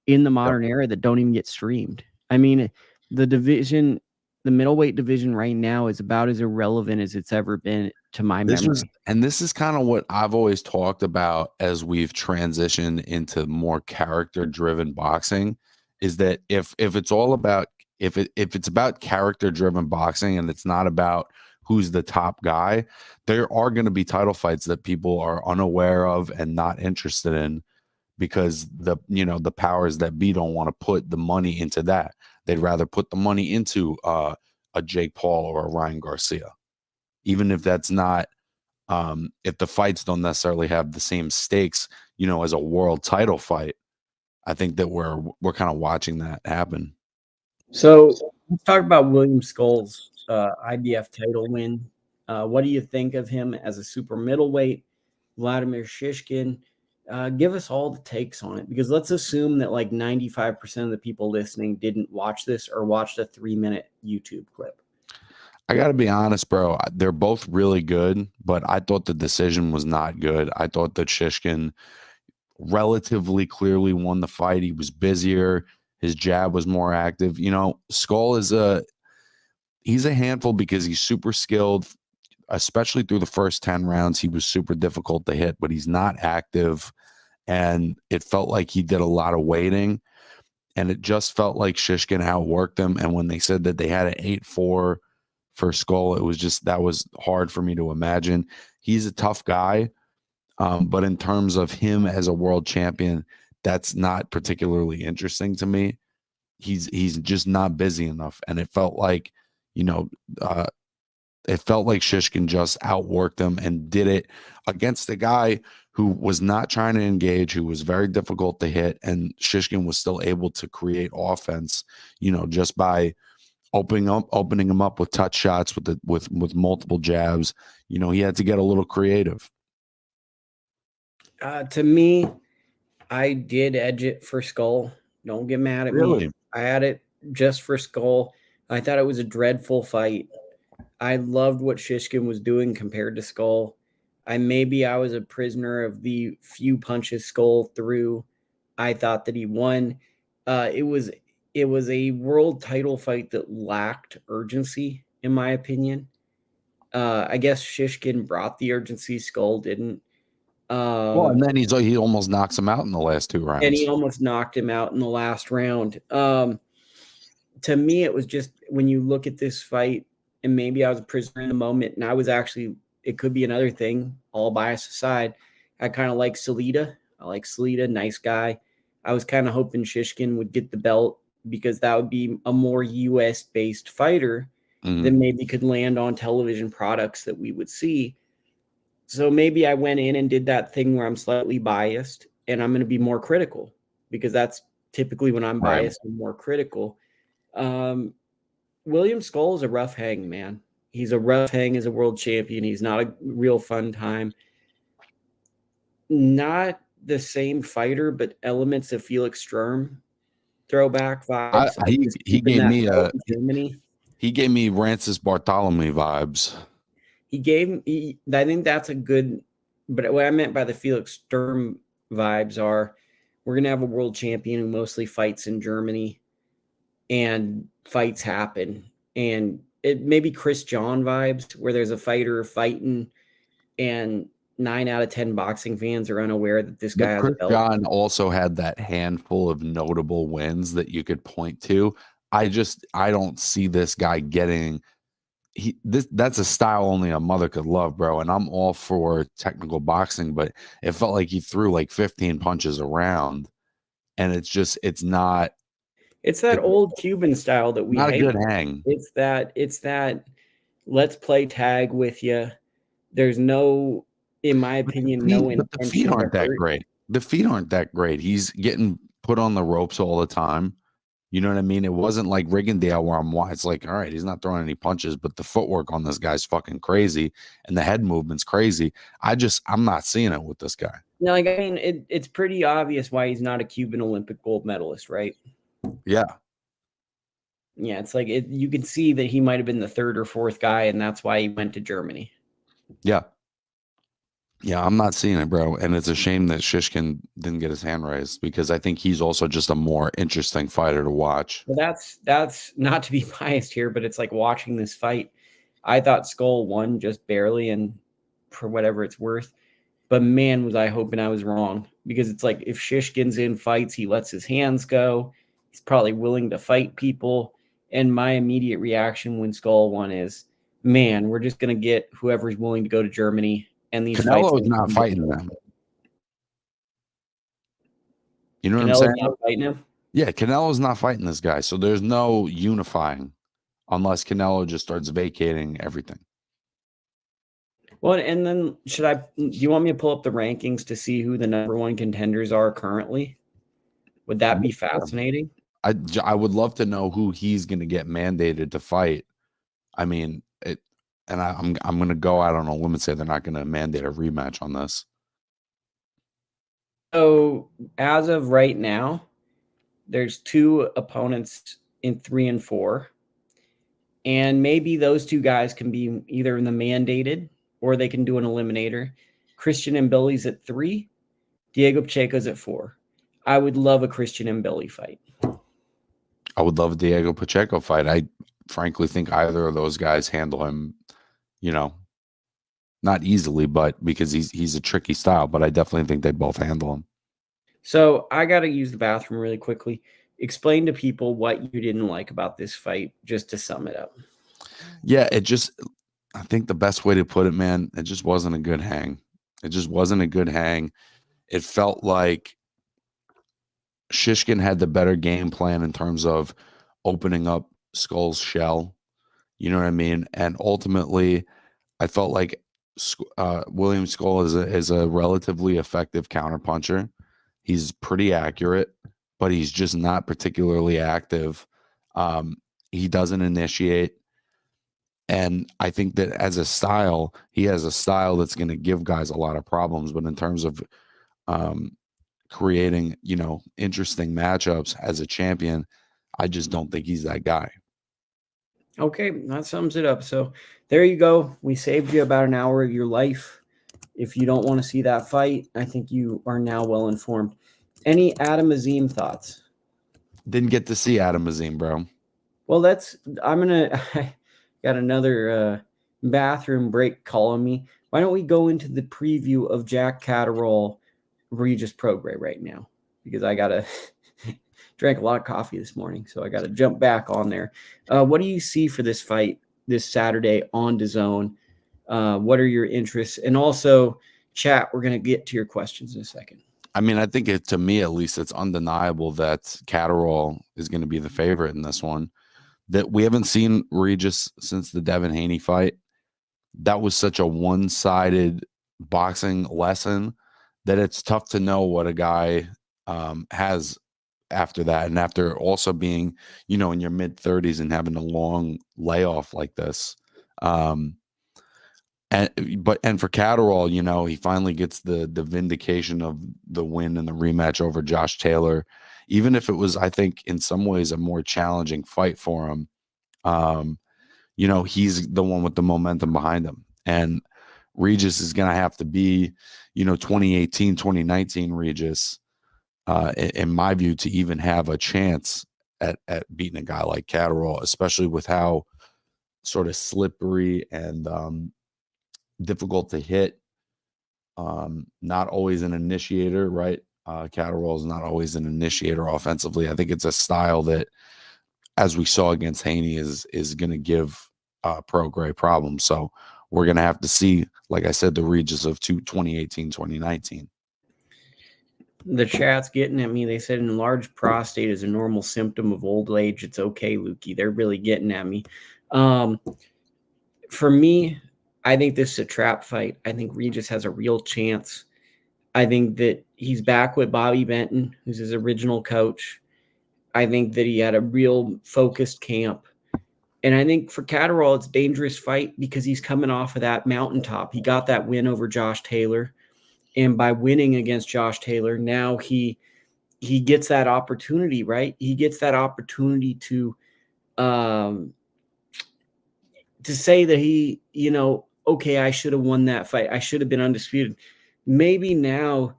in the modern era that don't even get streamed. I mean, the middleweight division right now is about as irrelevant as it's ever been to my memory. This is kind of what I've always talked about as we've transitioned into more character-driven boxing, is that if it's all about if it's about character-driven boxing and it's not about who's the top guy, there are going to be title fights that people are unaware of and not interested in, because the powers that be don't want to put the money into that. They'd rather put the money into a Jake Paul or a Ryan Garcia, even if that's not if the fights don't necessarily have the same stakes, as a world title fight. I think that we're kind of watching that happen. So let's talk about William Scull's IBF title win. What do you think of him as a super middleweight? Vladimir Shishkin. Give us all the takes on it, because let's assume that like 95% of the people listening didn't watch this or watched a 3-minute YouTube clip. I got to be honest, bro. They're both really good, but I thought the decision was not good. I thought that Shishkin relatively clearly won the fight. He was busier. His jab was more active. Scull he's a handful because he's super skilled, especially through the first 10 rounds. He was super difficult to hit, but he's not active. And it felt like he did a lot of waiting. And it just felt like Shishkin outworked him. And when they said that they had an 8-4 for Scull, that was hard for me to imagine. He's a tough guy. But in terms of him as a world champion, that's not particularly interesting to me. He's just not busy enough. And it felt like, Shishkin just outworked him and did it against a guy who was not trying to engage, who was very difficult to hit. And Shishkin was still able to create offense, just by opening him up with touch shots, with multiple jabs. He had to get a little creative. To me, I did edge it for Scull. Don't get mad at me. I had it just for Scull. I thought it was a dreadful fight. I loved what Shishkin was doing compared to Scull. I was a prisoner of the few punches Scull threw. I thought that he won. It was a world title fight that lacked urgency, in my opinion. I guess Shishkin brought the urgency. Scull didn't. And then he almost knocks him out in the last 2 rounds. And he almost knocked him out in the last round. To me, it was just, when you look at this fight, and maybe I was a prisoner in the moment, and it could be another thing, all bias aside. I kind of like Salida. I like Salida, nice guy. I was kind of hoping Shishkin would get the belt, because that would be a more US-based fighter that maybe could land on television products that we would see. So maybe I went in and did that thing where I'm slightly biased, and I'm going to be more critical, because that's typically when I'm biased and more critical. William Scull is a rough hang, man. He's a rough hang as a world champion. He's not a real fun time. Not the same fighter, but elements of Felix Sturm throwback vibes. He gave me Rancis Bartholomew vibes. I think that's a good, but what I meant by the Felix Sturm vibes are, we're going to have a world champion who mostly fights in Germany, and fights happen. And it maybe Chris John vibes, where there's a fighter fighting and 9 out of 10 boxing fans are unaware that this guy has a belt. John also had that handful of notable wins that you could point to. I don't see this guy getting that's a style only a mother could love, bro. And I'm all for technical boxing, but it felt like he threw like 15 punches around, and it's not. It's that old Cuban style that we Not hate. a good hang. It's that let's play tag with you. There's no, in my opinion, no But the feet intention to aren't that hurt. great. The feet aren't that great. He's getting put on the ropes all the time. You know what I mean? It wasn't like Riggindale where it's like, all right, he's not throwing any punches, but the footwork on this guy's fucking crazy and the head movement's crazy. I'm not seeing it with this guy. No, like, I mean, it's pretty obvious why he's not a Cuban Olympic gold medalist, right? Yeah. Yeah, it's like you can see that he might have been the third or fourth guy, and that's why he went to Germany. Yeah. Yeah, I'm not seeing it, bro. And it's a shame that Shishkin didn't get his hand raised because I think he's also just a more interesting fighter to watch. Well, that's not to be biased here, but it's like watching this fight. I thought Scull won just barely, and for whatever it's worth. But man, was I hoping I was wrong, because it's like if Shishkin's in fights, he lets his hands go. He's probably willing to fight people. And my immediate reaction when Scull won is, man, we're just going to get whoever's willing to go to Germany. And these Canelo's not fighting them. You know what I'm saying? Not fighting him? Yeah, Canelo's not fighting this guy. So there's no unifying unless Canelo just starts vacating everything. Well, and then do you want me to pull up the rankings to see who the number one contenders are currently? Would that be fascinating? I would love to know who he's going to get mandated to fight. I mean, I'm going to go out on a limb and say they're not going to mandate a rematch on this. So as of right now, there's 2 opponents in 3 and 4. And maybe those 2 guys can be either in the mandated or they can do an eliminator. Christian and Billy's at 3. Diego Pacheco's at 4. I would love a Christian and Billy fight. I would love a Diego Pacheco fight. I frankly think either of those guys handle him, not easily, but because he's a tricky style, but I definitely think they both handle him. So I got to use the bathroom really quickly. Explain to people what you didn't like about this fight, just to sum it up. Yeah, I think the best way to put it, man, it just wasn't a good hang. It just wasn't a good hang. It felt like Shishkin had the better game plan in terms of opening up Skull's shell. You know what I mean? And ultimately, I felt like William Scull is a relatively effective counterpuncher. He's pretty accurate, but he's just not particularly active. He doesn't initiate. And I think that as a style, he has a style that's going to give guys a lot of problems. But in terms of creating, interesting matchups as a champion, I just don't think he's that guy. Okay, that sums it up. So there you go. We saved you about an hour of your life. If you don't want to see that fight, I think you are now well informed. Any Adam Azim thoughts? Didn't get to see Adam Azim, bro. Well, I got another bathroom break calling me. Why don't we go into the preview of Jack Catterall, Regis Prograis right now? Because I got to drank a lot of coffee this morning, so I got to jump back on there. What do you see for this fight this Saturday on DAZN? What are your interests? And also, chat, we're going to get to your questions in a second. I mean, I think to me, at least, it's undeniable that Catterall is going to be the favorite in this one. That we haven't seen Regis since the Devin Haney fight. That was such a one-sided boxing lesson that it's tough to know what a guy has after that. And after also being, in your mid-30s and having a long layoff like this. And for Catterall, he finally gets the vindication of the win and the rematch over Josh Taylor, even if it was, I think, in some ways a more challenging fight for him. He's the one with the momentum behind him, and Regis is going to have to be, 2018, 2019 Regis, in my view, to even have a chance at beating a guy like Catterall, especially with how sort of slippery and difficult to hit. Not always an initiator, right? Catterall is not always an initiator offensively. I think it's a style that, as we saw against Haney, is going to give Prograis problems. So we're going to have to see, like I said, the Regis of 2018, 2019. The chat's getting at me. They said enlarged prostate is a normal symptom of old age. It's okay, Lukey. They're really getting at me. For me, I think this is a trap fight. I think Regis has a real chance. I think that he's back with Bobby Benton, who's his original coach. I think that he had a real focused camp. And I think for Catterall, it's a dangerous fight because he's coming off of that mountaintop. He got that win over Josh Taylor. And by winning against Josh Taylor, now he gets that opportunity, right? He gets that opportunity to say that he, okay, I should have won that fight. I should have been undisputed. Maybe now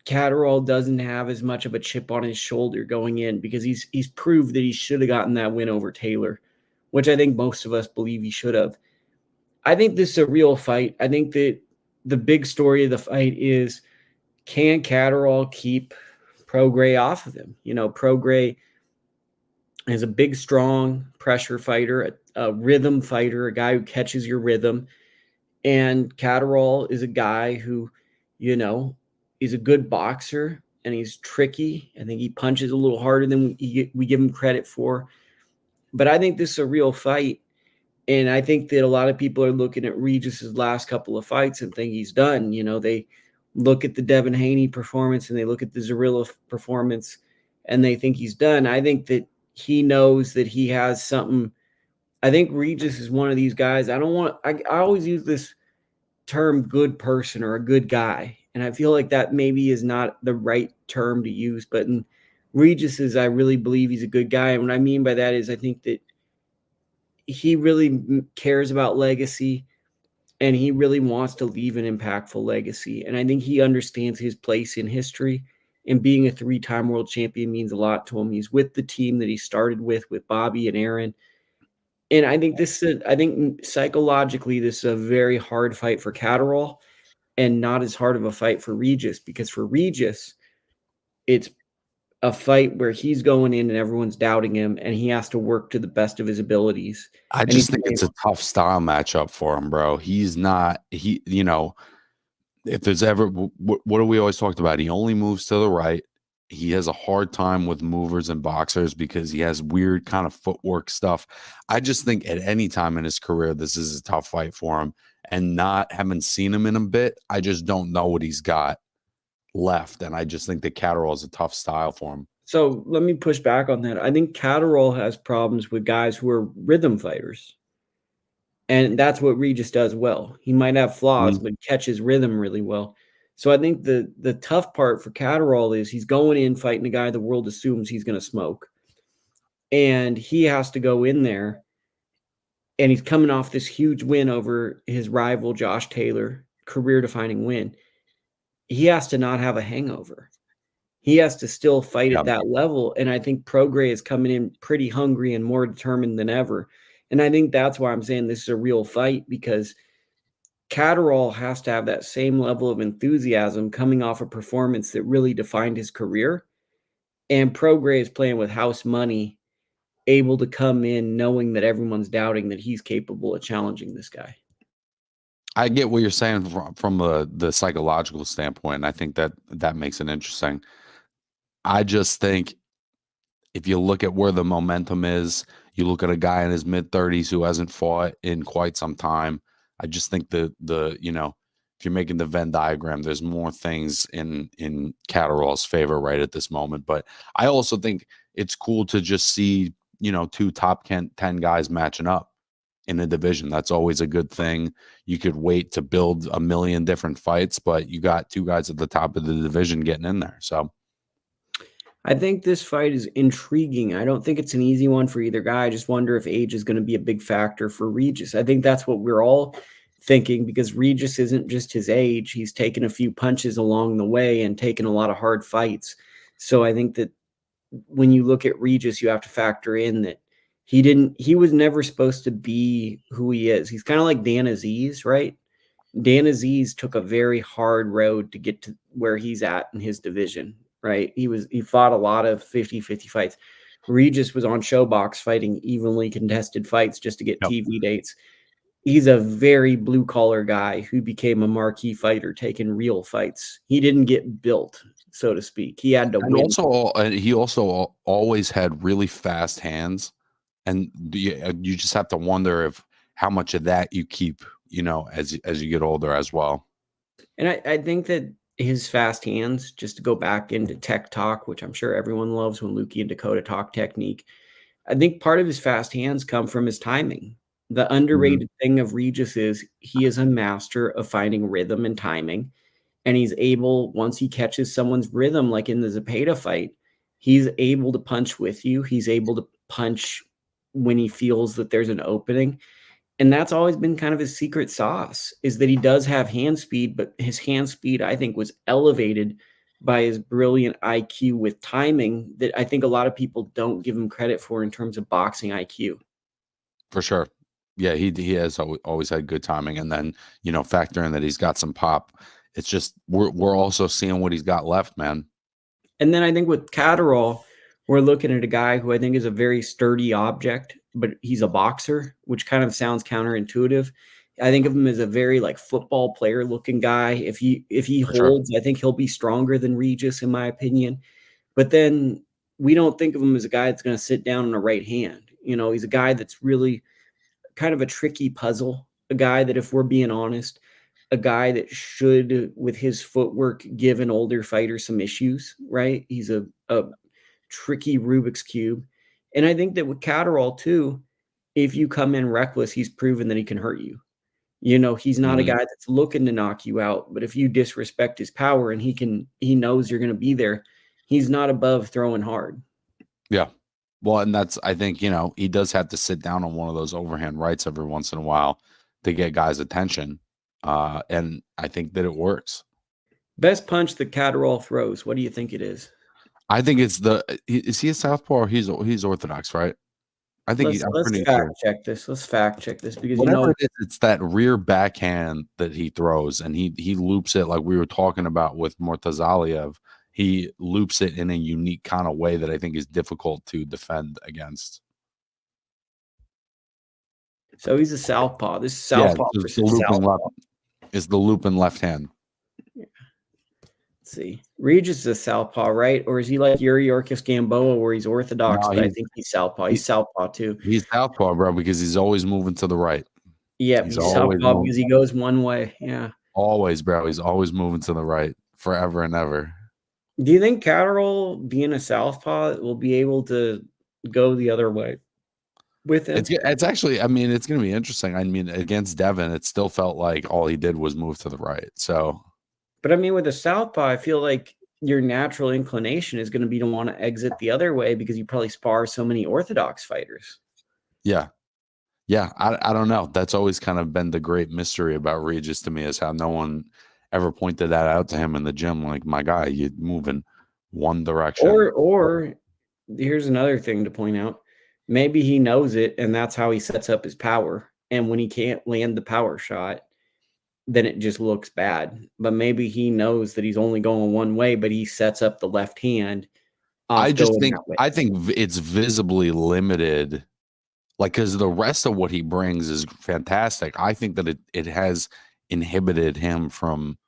Catterall doesn't have as much of a chip on his shoulder going in because he's proved that he should have gotten that win over Taylor, which I think most of us believe he should have. I think this is a real fight. I think that the big story of the fight is, can Catterall keep Prograis off of him? Prograis is a big, strong pressure fighter, a rhythm fighter, a guy who catches your rhythm. And Catterall is a guy who, is a good boxer and he's tricky. I think he punches a little harder than we give him credit for. But I think this is a real fight. And I think that a lot of people are looking at Regis's last couple of fights and think he's done. They look at the Devin Haney performance and they look at the Zarilla performance and they think he's done. I think that he knows that he has something. I think Regis is one of these guys. I always use this term good person or a good guy. And I feel like that maybe is not the right term to use. But in Regis's, I really believe he's a good guy. And what I mean by that is I think that he really cares about legacy and he really wants to leave an impactful legacy. And I think he understands his place in history, and being a 3-time world champion means a lot to him. He's with the team that he started with Bobby and Aaron. And I think psychologically, this is a very hard fight for Catterall and not as hard of a fight for Regis, because for Regis, it's a fight where he's going in and everyone's doubting him and he has to work to the best of his abilities. I just think it's a tough style matchup for him, bro. He's not, if there's ever, what do we always talked about? He only moves to the right. He has a hard time with movers and boxers because he has weird kind of footwork stuff. I just think at any time in his career, this is a tough fight for him. And not having seen him in a bit, I just don't know what he's got left. And I just think that Catterall is a tough style for him. So let me push back on that. I think Catterall has problems with guys who are rhythm fighters. And that's what Regis does well. He might have flaws, but catches rhythm really well. So I think the tough part for Catterall is he's going in fighting a guy the world assumes he's going to smoke. And he has to go in there, and he's coming off this huge win over his rival, Josh Taylor, career-defining win. He has to not have a hangover. He has to still fight at that level. And I think Prograis is coming in pretty hungry and more determined than ever. And I think that's why I'm saying this is a real fight, because Catterall has to have that same level of enthusiasm coming off a performance that really defined his career. And Prograis is playing with house money, able to come in knowing that everyone's doubting that he's capable of challenging this guy. I get what you're saying from the psychological standpoint. I think that makes it interesting. I just think if you look at where the momentum is, you look at a guy in his mid-30s who hasn't fought in quite some time. I just think if you're making the Venn diagram, there's more things in Catterall's favor right at this moment. But I also think it's cool to just see, 2 top 10 guys matching up in a division. That's always a good thing. You could wait to build a million different fights, but you got 2 guys at the top of the division getting in there. So I think this fight is intriguing. I don't think it's an easy one for either guy. I just wonder if age is going to be a big factor for Regis. I think that's what we're all thinking, because Regis isn't just his age. He's taken a few punches along the way and taken a lot of hard fights. So I think that when you look at Regis, you have to factor in that he was never supposed to be who he is. He's kind of like Dan Aziz, right? Dan Aziz took a very hard road to get to where he's at in his division, right? He fought a lot of 50-50 fights. Regis was on Showbox fighting evenly contested fights just to get TV dates. He's a very blue collar guy who became a marquee fighter, taking real fights. He didn't get built. so to speak. He had to And win. also, he also always had really fast hands, and you just have to wonder if how much of that you keep, as you get older as well. And I think that his fast hands, just to go back into tech talk, which I'm sure everyone loves when Lukey and Dakota talk technique, I think part of his fast hands come from his timing. The underrated thing of Regis is he is a master of finding rhythm and timing. And he's able, once he catches someone's rhythm, like in the Zapata fight, he's able to punch with you. He's able to punch when he feels that there's an opening. And that's always been kind of his secret sauce, is that he does have hand speed, but his hand speed, I think, was elevated by his brilliant IQ with timing that I think a lot of people don't give him credit for in terms of boxing IQ. For sure. Yeah, he has always had good timing. And then, factor in that he's got some pop. It's just we're also seeing what he's got left, man. And then I think with Catterall, we're looking at a guy who I think is a very sturdy object, but he's a boxer, which kind of sounds counterintuitive. I think of him as a very like football player looking guy. If he holds, I think he'll be stronger than Regis, in my opinion. But then we don't think of him as a guy that's going to sit down on a right hand. He's a guy that's really kind of a tricky puzzle, a guy that, if we're being honest, a guy that should, with his footwork, give an older fighter some issues, right? He's a tricky Rubik's Cube. And I think that with Catterall, too, if you come in reckless, he's proven that he can hurt you. He's not a guy that's looking to knock you out, but if you disrespect his power and he knows you're going to be there, he's not above throwing hard. Yeah. Well, and I think, he does have to sit down on one of those overhand rights every once in a while to get guys' attention. And I think that it works. Best punch that Catterall throws, what do you think it is? I think it's is he a southpaw or he's orthodox, right? I think let's fact check this. Let's fact check this because whatever it is, it's that rear backhand that he throws, and he loops it like we were talking about with Murtazaliev. He loops it in a unique kind of way that I think is difficult to defend against. So he's a southpaw. This is southpaw versus southpaw. Is the loop in left hand. Yeah. Let's see. Regis is a southpaw, right? Or is he like Yuri Orkis Gamboa where he's orthodox, but I think he's southpaw. He's southpaw too. He's southpaw, bro, because he's always moving to the right. Yeah, he's southpaw because he goes one way. Yeah. Always, bro. He's always moving to the right forever and ever. Do you think Catterall, being a southpaw, will be able to go the other way with him? It's actually, I mean, it's going to be interesting. I mean, against Devin, it still felt like all he did was move to the right. So, but I mean, with a southpaw, I feel like your natural inclination is going to be to want to exit the other way because you probably spar so many orthodox fighters. Yeah. Yeah. I don't know. That's always kind of been the great mystery about Regis to me, is how no one ever pointed that out to him in the gym. Like, my guy, you move in one direction. Or here's another thing to point out. Maybe he knows it, and that's how he sets up his power. And when he can't land the power shot, then it just looks bad. But maybe he knows that he's only going one way, but he sets up the left hand. I think it's visibly limited, like, because the rest of what he brings is fantastic. I think that it has inhibited him from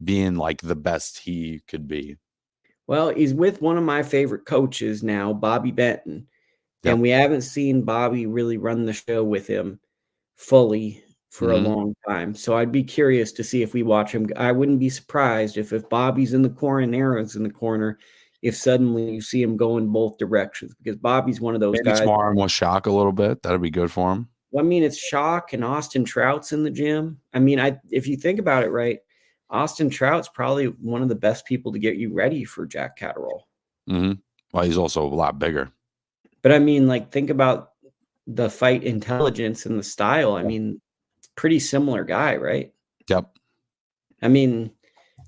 being like the best he could be. Well, he's with one of my favorite coaches now, Bobby Benton. Yep. And we haven't seen Bobby really run the show with him fully for a long time. So I'd be curious to see if we watch him. I wouldn't be surprised if Bobby's in the corner and Aaron's in the corner, if suddenly you see him go in both directions, because Bobby's one of those guys. Tomorrow will shock a little bit. That'd be good for him. Well, I mean, it's Shock and Austin Trout's in the gym. I mean, if you think about it, right, Austin Trout's probably one of the best people to get you ready for Jack Catterall. Well, he's also a lot bigger. But I mean, like, think about the fight intelligence and the style. I mean, pretty similar guy, right? Yep. I mean,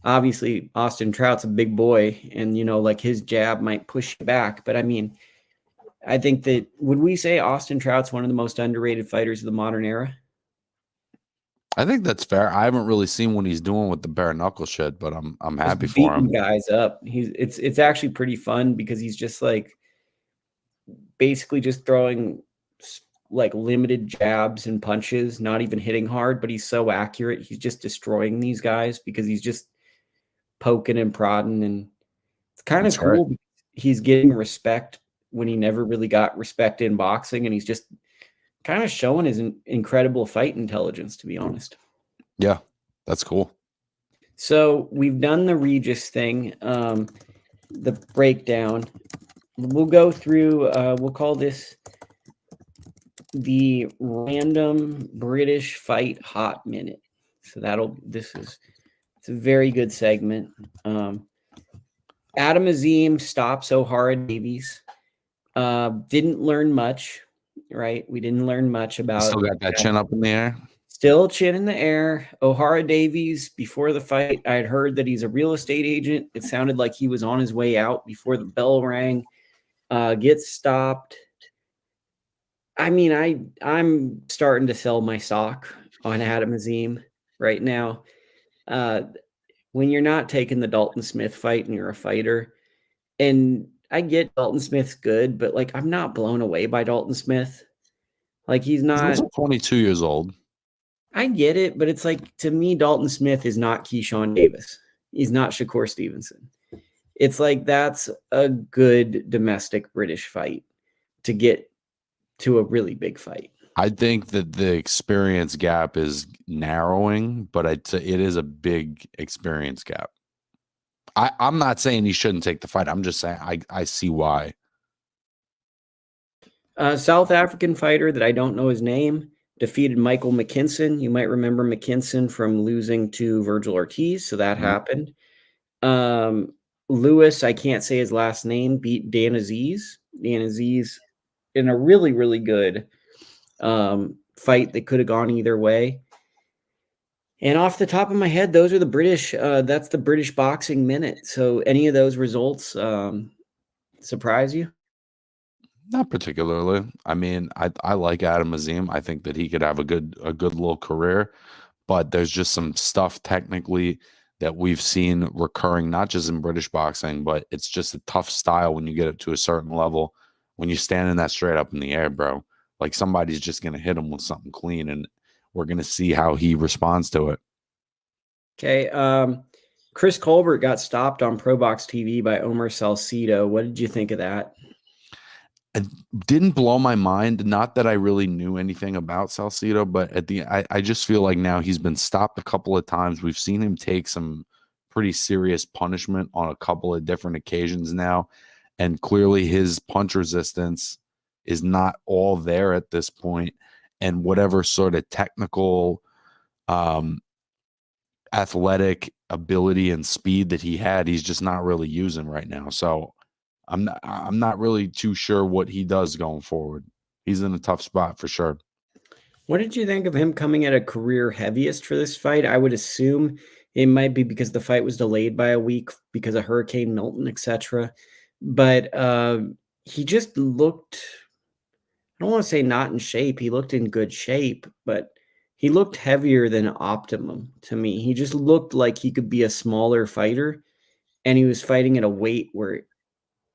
obviously, Austin Trout's a big boy, and, like, his jab might push you back. But I mean, I think that, would we say Austin Trout's one of the most underrated fighters of the modern era? I think that's fair. I haven't really seen what he's doing with the bare knuckle shit, but I'm happy for him. Guys up. It's actually pretty fun because he's just like basically just throwing like limited jabs and punches, not even hitting hard, but he's so accurate. He's just destroying these guys because he's just poking and prodding. And It's kind of That's right. cool. He's getting respect when he never really got respect in boxing, and he's just kind of showing his incredible fight intelligence, to be honest. Yeah, that's cool. So we've done the Regis thing, the breakdown. We'll go through, we'll call this the random British fight hot minute. So it's a very good segment. Adam Azim stops O'Hara Davies. Didn't learn much, right? We didn't learn much You about. still got that chin up in the air. Still chin in the air. O'Hara Davies, before the fight, I had heard that he's a real estate agent. It sounded like he was on his way out before the bell rang. Gets stopped. I mean, I'm starting to sell my stock on Adam Azim right now. When you're not taking the Dalton Smith fight and you're a fighter, and I get Dalton Smith's good, but like I'm not blown away by Dalton Smith. Like he's He's not. also 22 years old. I get it, but it's like to me, Dalton Smith is not Keyshawn Davis. He's not Shakur Stevenson. It's like that's a good domestic British fight to get to a really big fight. I think that the experience gap is narrowing, but it is a big experience gap. I'm not saying he shouldn't take the fight. I'm just saying I see why. South African fighter that I don't know his name defeated Michael McKinson. You might remember McKinson from losing to Vergil Ortiz, so that happened. Lewis, I can't say his last name, beat Dan Aziz. Dan Aziz in a really, really good fight that could have gone either way. And off the top of my head, those are the British. That's the British boxing minute. So any of those results surprise you? Not particularly. I mean, I like Adam Azim. I think that he could have a good little career, but there's just some stuff technically that we've seen recurring, not just in British boxing, but it's just a tough style when you get it to a certain level. When you're standing that straight up in the air, bro, like somebody's just gonna hit him with something clean, and we're gonna see how he responds to it. Okay. Chris Colbert got stopped on Pro Box TV by Omar Salcido. What did you think of that? It didn't blow my mind. Not that I really knew anything about Salcido, but I just feel like now he's been stopped a couple of times. We've seen him take some pretty serious punishment on a couple of different occasions now, and clearly his punch resistance is not all there at this point. And whatever sort of technical, athletic ability and speed that he had, he's just not really using right now. So I'm not really too sure what he does going forward. He's in a tough spot for sure. What did you think of him coming at a career heaviest for this fight? I would assume it might be because the fight was delayed by a week because of Hurricane Milton, etc. But he just looked, I don't want to say not in shape. He looked in good shape, but he looked heavier than optimum to me. He just looked like he could be a smaller fighter, and he was fighting at a weight where,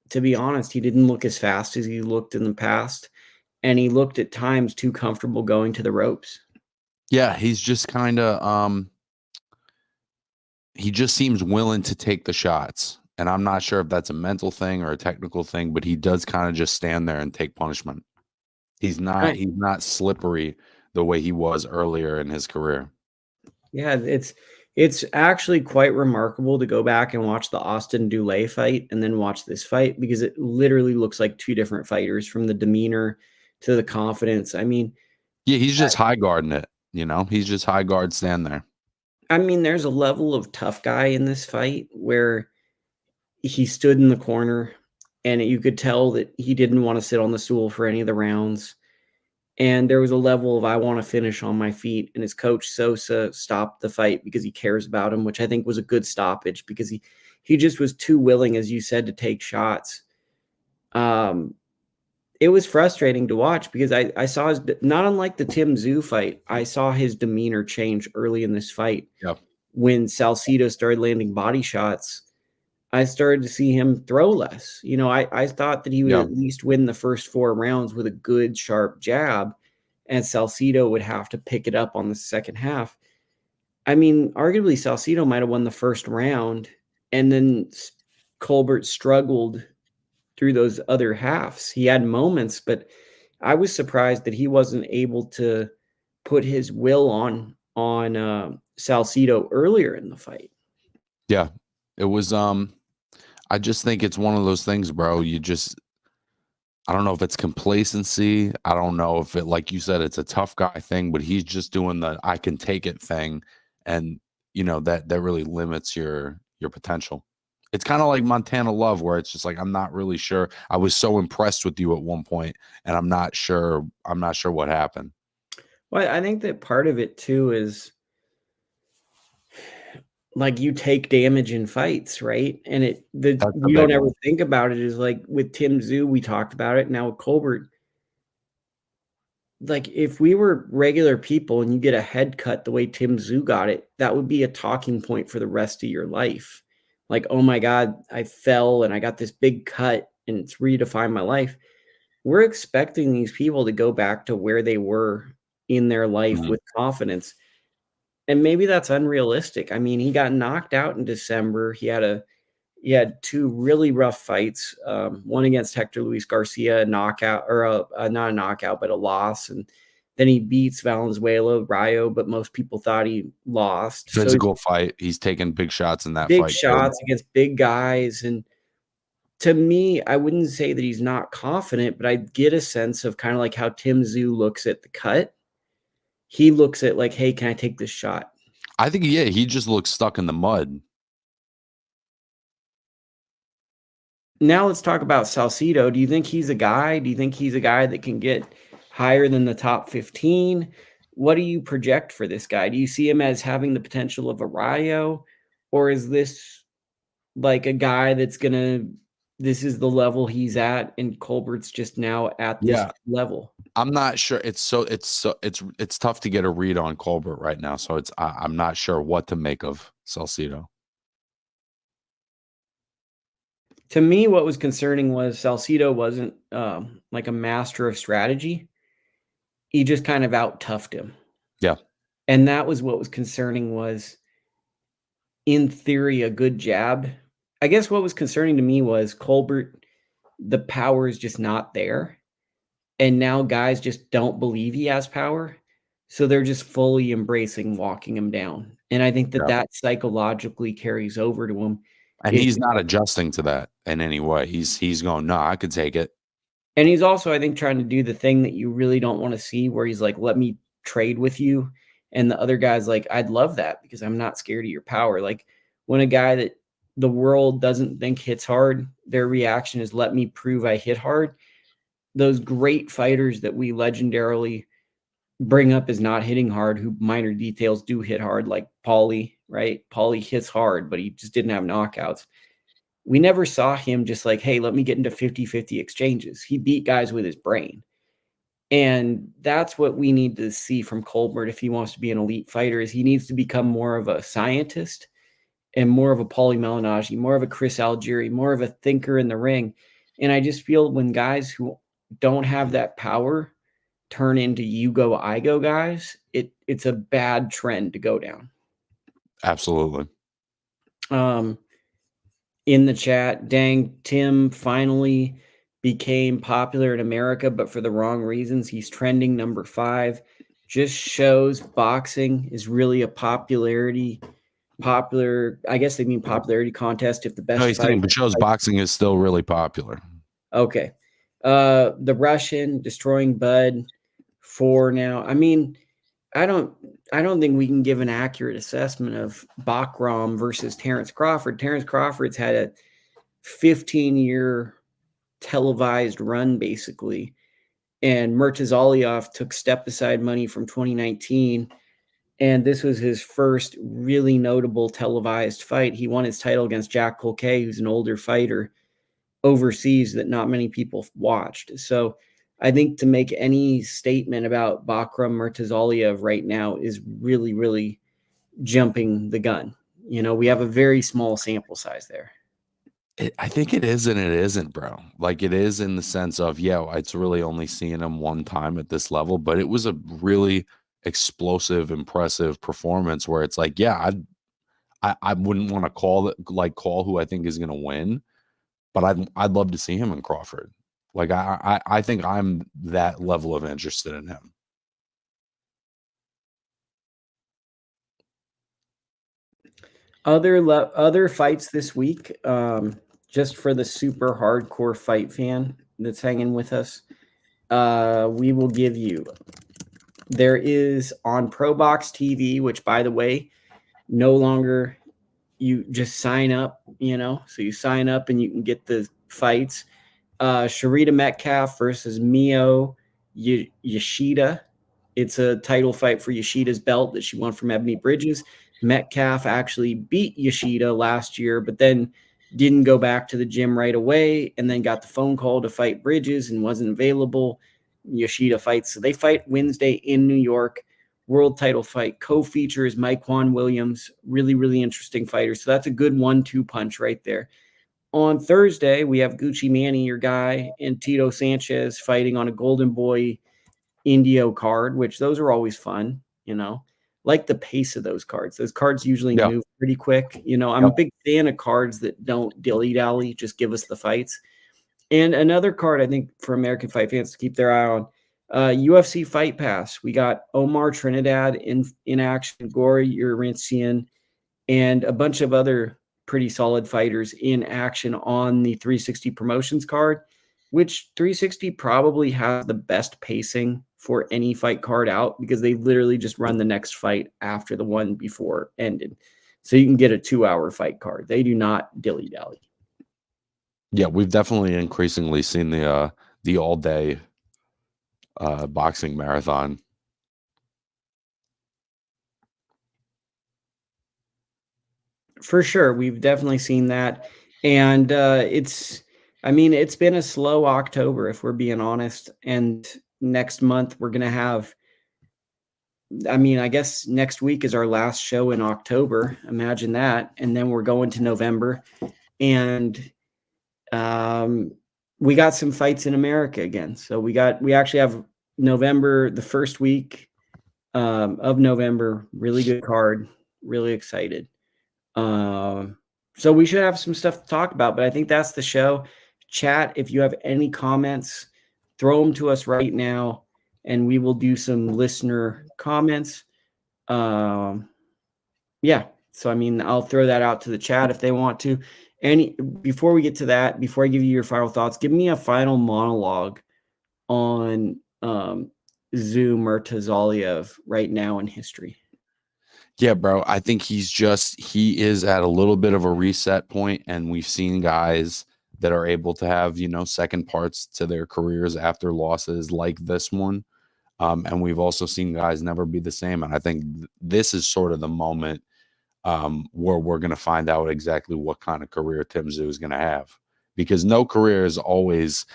to be honest, he didn't look as fast as he looked in the past, and he looked at times too comfortable going to the ropes. Yeah, he's just kind of he just seems willing to take the shots. And I'm not sure if that's a mental thing or a technical thing, but he does kind of just stand there and take punishment. He's not slippery the way he was earlier in his career. Yeah, it's actually quite remarkable to go back and watch the Austin Dulé fight and then watch this fight, because it literally looks like two different fighters, from the demeanor to the confidence. I mean, yeah, he's just high guarding it. He's just high guard stand there. I mean, there's a level of tough guy in this fight where he stood in the corner and you could tell that he didn't want to sit on the stool for any of the rounds. And there was a level of, I want to finish on my feet. And his coach Sosa stopped the fight because he cares about him, which I think was a good stoppage, because he just was too willing, as you said, to take shots. It was frustrating to watch because I saw his, not unlike the Tim Tszyu fight, I saw his demeanor change early in this fight. Yep. When Salcido started landing body shots, I started to see him throw less. I thought that he would at least win the first 4 rounds with a good, sharp jab, and Salcido would have to pick it up on the second half. I mean, arguably, Salcido might have won the first round, and then Colbert struggled through those other halves. He had moments, but I was surprised that he wasn't able to put his will on Salcido earlier in the fight. Yeah, it was. I just think it's one of those things, bro. I don't know if it's complacency. I don't know if it, like you said, it's a tough guy thing, but he's just doing the I can take it thing, and that really limits your potential. It's kind of like Montana Love, where it's just like I'm not really sure. I was so impressed with you at one point, and I'm not sure. I'm not sure what happened. Well, I think that part of it too is like you take damage in fights, right? And we don't ever think about it is like with Tim Tszyu, we talked about it. Now with Colbert, like if we were regular people and you get a head cut the way Tim Tszyu got it, that would be a talking point for the rest of your life. Like, oh my God, I fell and I got this big cut and it's redefined my life. We're expecting these people to go back to where they were in their life with confidence. And maybe that's unrealistic. I mean, he got knocked out in December. He had two really rough fights. One against Hector Luis Garcia, a knockout, or not a knockout, but a loss. And then he beats Valenzuela, Rayo, but most people thought he lost. Physical fight. He's taking big shots in that fight. Big shots against big guys. And to me, I wouldn't say that he's not confident, but I get a sense of kind of like how Tim Tszyu looks at the cut. He looks at like, hey, can I take this shot? I think, yeah, he just looks stuck in the mud. Now let's talk about Salcido. Do you think he's a guy? Do you think he's a guy that can get higher than the top 15? What do you project for this guy? Do you see him as having the potential of a Rayo? Or is this like a guy that's this is the level he's at and Colbert's just now at this level? I'm not sure. It's tough to get a read on Colbert right now. So I'm not sure what to make of Salcido. To me, what was concerning was Salcido wasn't like a master of strategy. He just kind of out-toughed him. Yeah. And that was what was concerning was, in theory, a good jab. I guess what was concerning to me was Colbert, the power is just not there. And now guys just don't believe he has power. So they're just fully embracing walking him down. And I think that psychologically carries over to him. And he's not adjusting to that in any way. He's going, no, I could take it. And he's also, I think, trying to do the thing that you really don't want to see, where he's like, let me trade with you. And the other guy's like, I'd love that because I'm not scared of your power. Like when a guy that the world doesn't think hits hard, their reaction is, let me prove I hit hard. Those great fighters that we legendarily bring up as not hitting hard, who minor details do hit hard, like Paulie, right? Paulie hits hard, but he just didn't have knockouts. We never saw him just like, hey, let me get into 50-50 exchanges. He beat guys with his brain. And that's what we need to see from Colbert if he wants to be an elite fighter, is he needs to become more of a scientist and more of a Paulie Malignaggi, more of a Chris Algieri, more of a thinker in the ring. And I just feel when guys who don't have that power turn into you go, I go guys, it's a bad trend to go down. Absolutely. In the chat, dang, Tim finally became popular in America, but for the wrong reasons. He's trending number 5. Just shows boxing is really a popularity contest. If the best no, he's saying, but shows boxing is still really popular. Okay. The Russian destroying Bud 4 now. I mean, I don't think we can give an accurate assessment of Bakhram versus Terence Crawford. Terence Crawford's had a 15-year televised run, basically. And Murtazaliev took step-aside money from 2019. And this was his first really notable televised fight. He won his title against Jack Colquet, who's an older fighter overseas that not many people watched. So I think to make any statement about Bakhram Murtazaliev right now is really, really jumping the gun. We have a very small sample size there. I think it is and it isn't, bro. Like it is in the sense of, it's really only seeing him one time at this level, but it was a really explosive, impressive performance where it's like, I wouldn't want to call who I think is going to win, but I'd love to see him in Crawford. Like I think I'm that level of interested in him. Other fights this week, just for the super hardcore fight fan that's hanging with us, we will give you. There is on ProBox TV, which, by the way, no longer you just sign up, so you sign up and you can get the fights. Sharita Metcalf versus Mio Yoshida. It's a title fight for Yoshida's belt that she won from Ebony Bridges. Metcalf actually beat Yoshida last year, but then didn't go back to the gym right away, and then got the phone call to fight Bridges and wasn't available. Yoshida fights. So they fight Wednesday in New York. World title fight. Co-features Mike-Juan Williams. Really, really interesting fighter. So that's a good 1-2 punch right there. On Thursday, we have Gucci Manny, your guy, and Tito Sanchez fighting on a Golden Boy Indio card, which those are always fun, like the pace of those cards. Those cards usually move pretty quick. I'm a big fan of cards that don't dilly-dally, just give us the fights. And another card, I think, for American fight fans to keep their eye on, UFC Fight Pass. We got Omar Trinidad in action, Gory Urincian, and a bunch of other pretty solid fighters in action on the 360 promotions card, which 360 probably has the best pacing for any fight card out, because they literally just run the next fight after the one before ended. So you can get a 2-hour fight card. They do not dilly-dally. Yeah, we've definitely increasingly seen the all-day boxing marathon. For sure. We've definitely seen that. And it's been a slow October, if we're being honest. And next month we're going to have, I guess next week is our last show in October. Imagine that. And then we're going to November. And we got some fights in America again. So we actually have November, the first week of November. Really good card. Really excited. So we should have some stuff to talk about, but I think that's the show. Chat, if you have any comments, throw them to us right now, and we will do some listener comments. Yeah. So, I'll throw that out to the chat if they want to. Before we get to that, before I give you your final thoughts, give me a final monologue on Tszyu Murtazaliev right now in history. Yeah, bro. I think he is at a little bit of a reset point, and we've seen guys that are able to have, second parts to their careers after losses like this one. And we've also seen guys never be the same. And I think this is sort of the moment where we're going to find out exactly what kind of career Tim Tszyu is going to have, because no career is always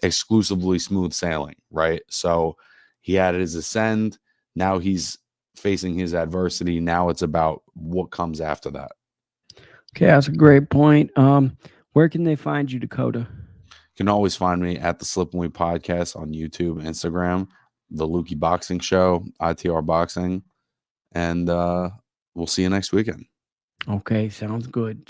exclusively smooth sailing, right? So he had his ascend. Now he's facing his adversity. Now it's about what comes after that. Okay, that's a great point. Where can they find you, Dakota? You can always find me at the Slip and Weed Podcast on YouTube, Instagram, the Lukey Boxing Show, ITR Boxing, and we'll see you next weekend. Okay, sounds good.